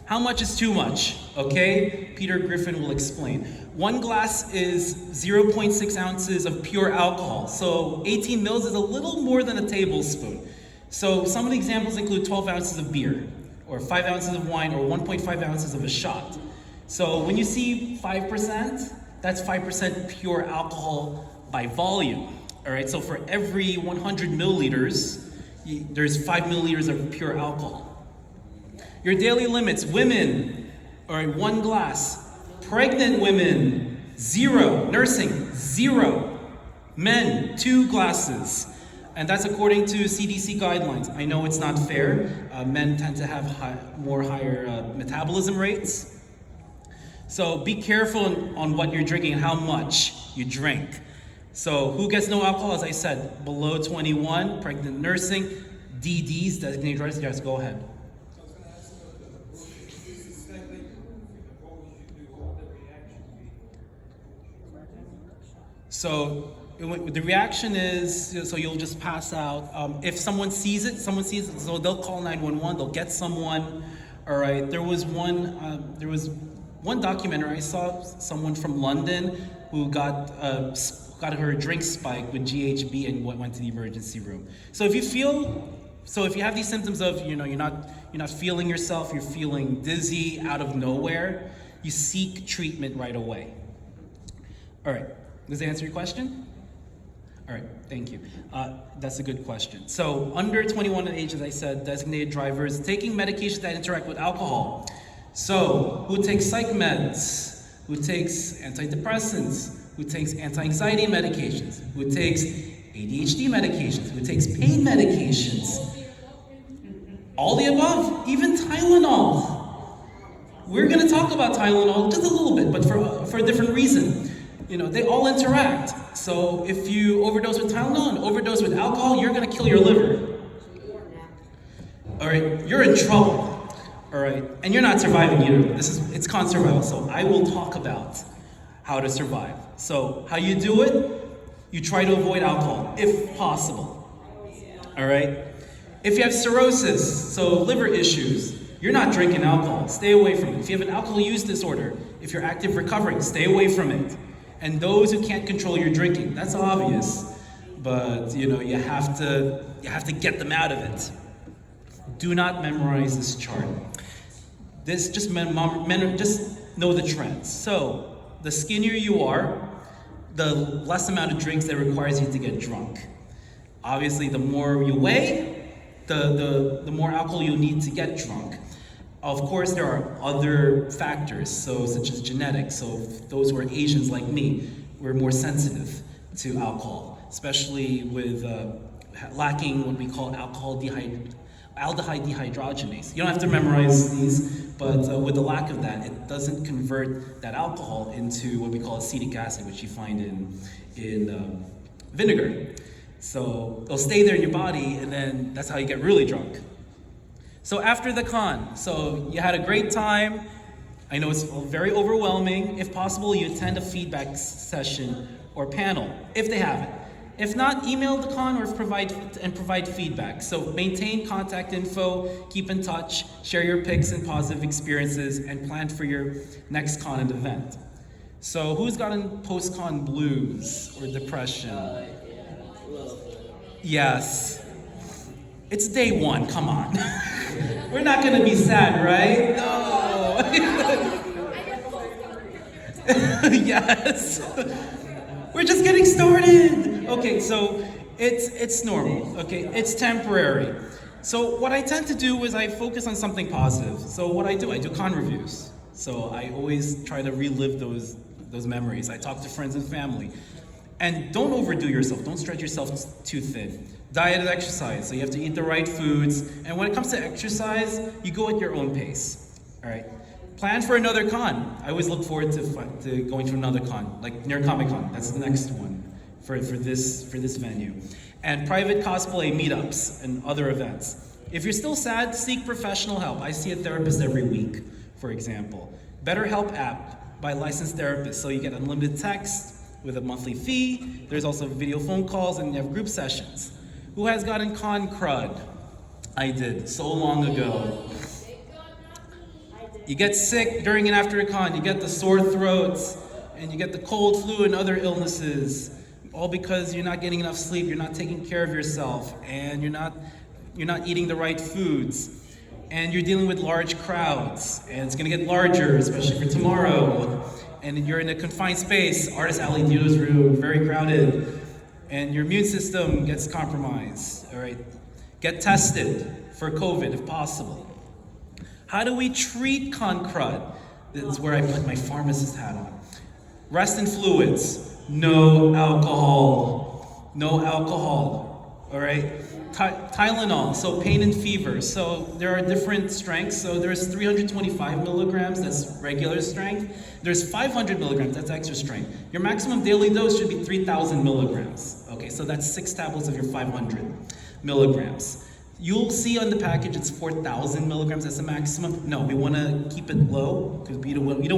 How much is too much? Okay, Peter Griffin will explain. 1 glass is 0.6 ounces of pure alcohol. So 18 mils is a little more than a tablespoon. So some of the examples include 12 ounces of beer, or 5 ounces of wine, or 1.5 ounces of a shot. So when you see 5%, that's 5% pure alcohol by volume. All right, so for every 100 milliliters, there's 5 milliliters of pure alcohol. Your daily limits, women, all right, 1 glass. Pregnant women, 0. Nursing, 0. Men, 2 glasses. And that's according to CDC guidelines. I know it's not fair. Men tend to have higher metabolism rates. So be careful on what you're drinking and how much you drink. So who gets no alcohol? As I said, below 21, pregnant nursing, DDs, designated drivers. Yes, go ahead. So the reaction is, so you'll just pass out. If someone sees it, so they'll call 911, they'll get someone. All right, there was one documentary, I saw someone from London who got got her drink spiked with GHB and went to the emergency room. So if you have these symptoms of, you're not feeling yourself, you're feeling dizzy out of nowhere, you seek treatment right away. All right, does that answer your question? All right, thank you. That's a good question. So under 21 age, as I said, designated drivers taking medications that interact with alcohol. So who takes psych meds? Who takes antidepressants? Who takes anti-anxiety medications? Who takes ADHD medications? Who takes pain medications? All the above, even Tylenol. We're gonna talk about Tylenol just a little bit, but for a different reason. They all interact. So if you overdose with Tylenol and overdose with alcohol, you're gonna kill your liver. All right, you're in trouble. All right, and you're not surviving either. It's con survival. So I will talk about how to survive. So how you do it? You try to avoid alcohol if possible. All right. If you have cirrhosis, so liver issues, you're not drinking alcohol. Stay away from it. If you have an alcohol use disorder, if you're active recovering, stay away from it. And those who can't control your drinking, that's obvious, but you have to get them out of it. Do not memorize this chart. This just know the trends. So the skinnier you are, the less amount of drinks that requires you to get drunk. Obviously, the more you weigh, the more alcohol you'll need to get drunk. Of course, there are other factors, such as genetics. So those who are Asians like me, we're more sensitive to alcohol, especially with lacking what we call aldehyde dehydrogenase. You don't have to memorize these, but with the lack of that, it doesn't convert that alcohol into what we call acetic acid, which you find in vinegar. So it'll stay there in your body, and then that's how you get really drunk. So after the con, so you had a great time. I know it's very overwhelming. If possible, you attend a feedback session or panel, if they have it. If not, email the con or provide feedback. So maintain contact info, keep in touch, share your pics and positive experiences, and plan for your next con and event. So who's gotten post-con blues or depression? Yes. It's day one, come on. We're not gonna be sad, right? No. Yes. We're just getting started. Okay, so it's normal, okay? It's temporary. So what I tend to do is I focus on something positive. So what I do con reviews. So I always try to relive those memories. I talk to friends and family. And don't overdo yourself. Don't stretch yourself too thin. Diet and exercise. So you have to eat the right foods. And when it comes to exercise, you go at your own pace. All right. Plan for another con. I always look forward to going to another con, like near Comic Con. That's the next one for this venue. And private cosplay meetups and other events. If you're still sad, seek professional help. I see a therapist every week, for example. BetterHelp app by licensed therapists. So you get unlimited text with a monthly fee. There's also video phone calls, and you have group sessions. Who has gotten con crud? I did, so long ago. You get sick during and after a con. You get the sore throats, and you get the cold, flu, and other illnesses, all because you're not getting enough sleep, you're not taking care of yourself, and you're not eating the right foods, and you're dealing with large crowds, and it's gonna get larger, especially for tomorrow. And you're in a confined space, artist alley, Dio's room, very crowded, and your immune system gets compromised, all right? Get tested for COVID if possible. How do we treat con crud? This is where I put my pharmacist hat on. Rest in fluids, no alcohol, all right? Tylenol, so pain and fever. So there are different strengths. So there's 325 milligrams, that's regular strength. There's 500 milligrams, that's extra strength. Your maximum daily dose should be 3,000 milligrams. Okay, so that's 6 tablets of your 500 milligrams. You'll see on the package it's 4,000 milligrams as the maximum. No, we want to keep it low because we want to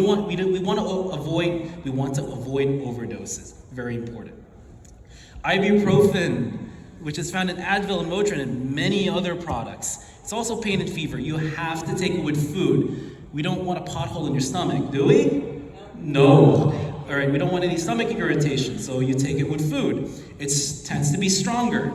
avoid overdoses. Very important. Ibuprofen, which is found in Advil and Motrin and many other products. It's also pain and fever. You have to take it with food. We don't want a pothole in your stomach, do we? No. All right, we don't want any stomach irritation, so you take it with food. It tends to be stronger.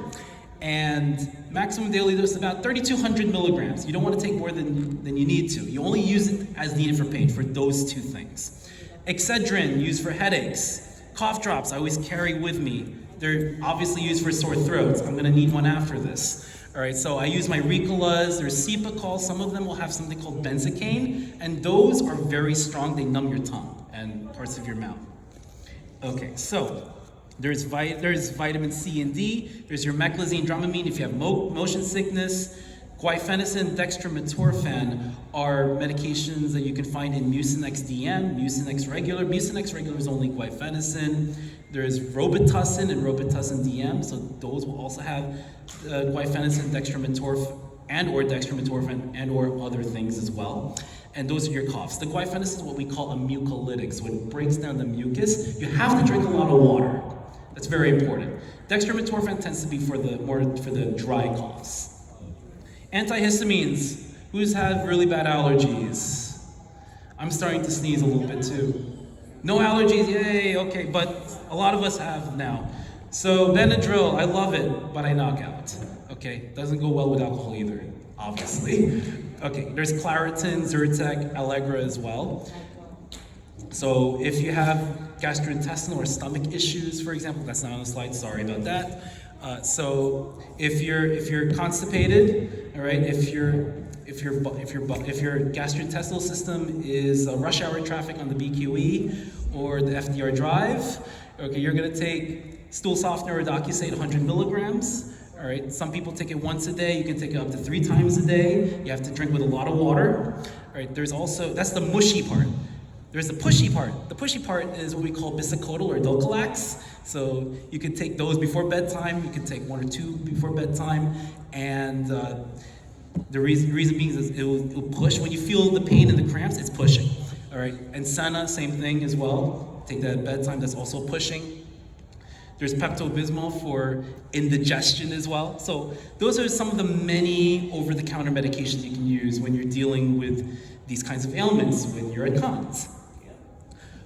And maximum daily dose is about 3,200 milligrams. You don't want to take more than you need to. You only use it as needed for pain for those two things. Excedrin, used for headaches. Cough drops, I always carry with me. They're obviously used for sore throats. I'm gonna need one after this. All right, so I use my Ricolas, there's Cepacol, some of them will have something called benzocaine, and those are very strong, they numb your tongue and parts of your mouth. Okay, so there's vitamin C and D, there's your meclizine, dramamine if you have motion sickness. Guaifenesin, dextromethorphan are medications that you can find in Mucinex DM, Mucinex regular. Mucinex regular is only guaifenesin. There's Robitussin and Robitussin DM, so those will also have guaifenesin, dextromethorphan, or dextromethorphan, and or other things as well. And those are your coughs. The guaifenesin is what we call a mucolytic, so it breaks down the mucus. You have to drink a lot of water. That's very important. Dextromethorphan tends to be for the dry coughs. Antihistamines. Who's had really bad allergies? I'm starting to sneeze a little bit too. No allergies, yay, okay, but a lot of us have now. So Benadryl, I love it, but I knock out. Okay, doesn't go well with alcohol either, obviously. Okay, there's Claritin, Zyrtec, Allegra as well. So if you have gastrointestinal or stomach issues, for example, that's not on the slide, sorry about that. So if you're constipated, all right, if your gastrointestinal system is rush hour traffic on the BQE or the FDR drive, okay, you're gonna take stool softener or Docusate 100 milligrams. All right, some people take it once a day. You can take it up to 3 times a day. You have to drink with a lot of water. All right, there's also, that's the mushy part. There's the pushy part. The pushy part is what we call bisacodyl or Dulcolax. So you can take those before bedtime. You can take 1 or 2 before bedtime. And the reason being is it'll push. When you feel the pain and the cramps, it's pushing. All right, and Senna, same thing as well. Take that at bedtime, that's also pushing. There's Pepto-Bismol for indigestion as well. So those are some of the many over-the-counter medications you can use when you're dealing with these kinds of ailments when you're at cons.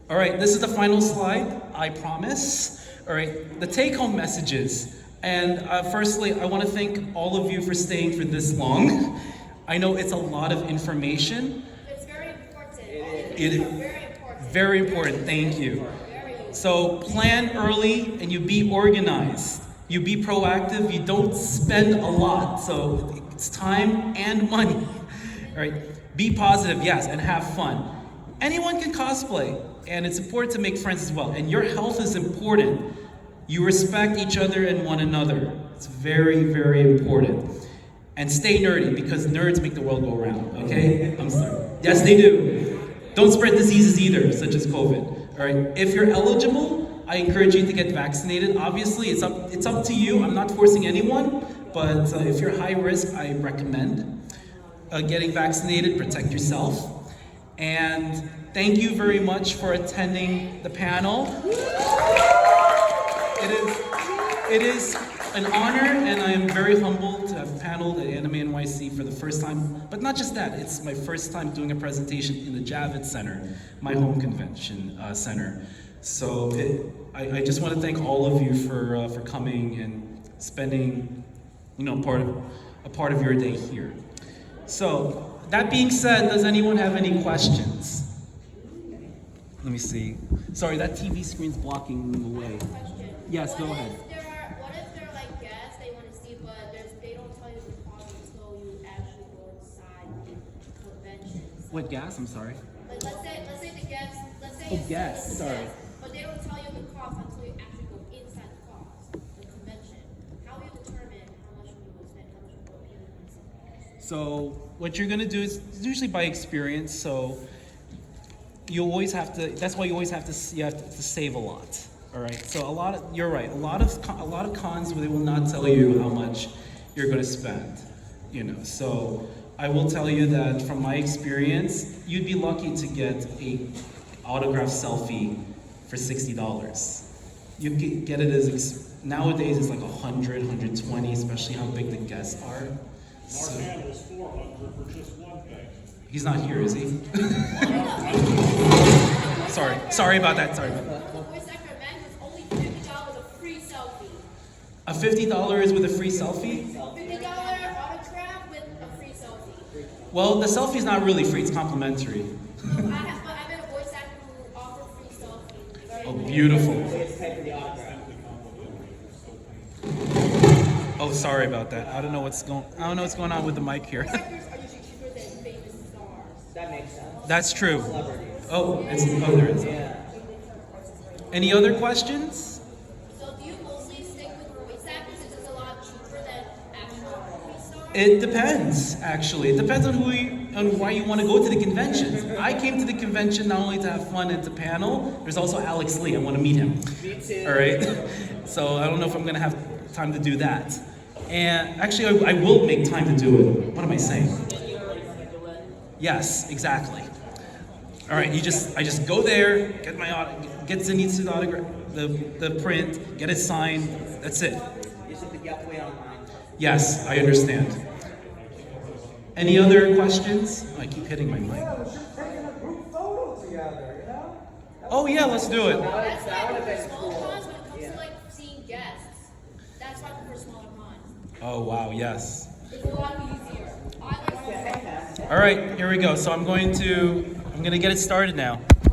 All right, this is the final slide, I promise. All right, the take-home messages. And firstly, I want to thank all of you for staying for this long. I know it's a lot of information. It's very important. It is Very important. very important, thank you. Very useful. So plan early and you be organized. You be proactive, you don't spend a lot. So it's time and money. All right, be positive, yes, and have fun. Anyone can cosplay, and it's important to make friends as well. And your health is important. You respect each other and one another. It's very, very important. And stay nerdy, because nerds make the world go round, okay? I'm sorry. Yes, they do. Don't spread diseases either, such as COVID, all right? If you're eligible, I encourage you to get vaccinated. Obviously, it's up to you. I'm not forcing anyone, but if you're high risk, I recommend getting vaccinated, protect yourself. And thank you very much for attending the panel. It is an honor, and I am very humbled to have paneled at AnimeNYC for the first time. But not just that, it's my first time doing a presentation in the Javits Center, my home convention center. So I just want to thank all of you for coming and spending, a part of your day here. So that being said, does anyone have any questions? Let me see. Sorry, that TV screen's blocking the way. Question. Yes, go ahead. What if they're like guests they want to see, but they don't tell you the cost until you actually go inside the convention? So, What gas? I'm sorry. like, let's say the guests. Let's say Oh, it's guests, the sorry. guests, but they don't tell you the cost until you actually go inside the convention. How do you determine how much you will spend, how much you will pay? So what you're gonna do is usually by experience. So you always have to. That's why you always have to save a lot. All right. So you're right. A lot of cons where they will not tell you how much you're going to spend. So I will tell you that from my experience, you'd be lucky to get a autograph selfie for $60. You can get it nowadays it's like 100, 120, especially how big the guests are. Our handle's 400 for just one thing. He's not here, is he? Sorry about that. Sorry about that. The voice actor event was only $50 a free selfie. A $50 with a free selfie? $50 autograph with a free selfie. Well, the selfie's not really free, it's complimentary. But I met a voice actor who offered free selfie. Oh, beautiful. It's paid for the autograph. Oh, sorry about that. I don't know what's going on with the mic here. Voice actors are usually cheaper than famous stars. That makes sense. That's true. Celebrities. There is. Yeah. Any other questions? So do you mostly stick with voice actors? Is this a lot cheaper than actual movie stars? It depends, actually. It depends on on why you want to go to the conventions. I came to the convention not only to have fun and to panel. There's also Alex Lee. I want to meet him. Me too. All right. So I don't know if I'm going to have time to do that. And actually, I will make time to do it. What am I saying? Yes, exactly. All right. I just go there, get Zenith's autograph, the print, get it signed. That's it. You have to wait online. Yes, I understand. Any other questions? Oh, I keep hitting my mic. Yeah, we should have taken a group photo together, you know? Oh yeah, let's do it. That's why That I would have prefer been smaller cool. cons when it comes Yeah. to like seeing guests. That's why I prefer smaller cons. Oh wow, yes. It's a lot easier. I like smaller cons. All right, here we go. So I'm gonna get it started now.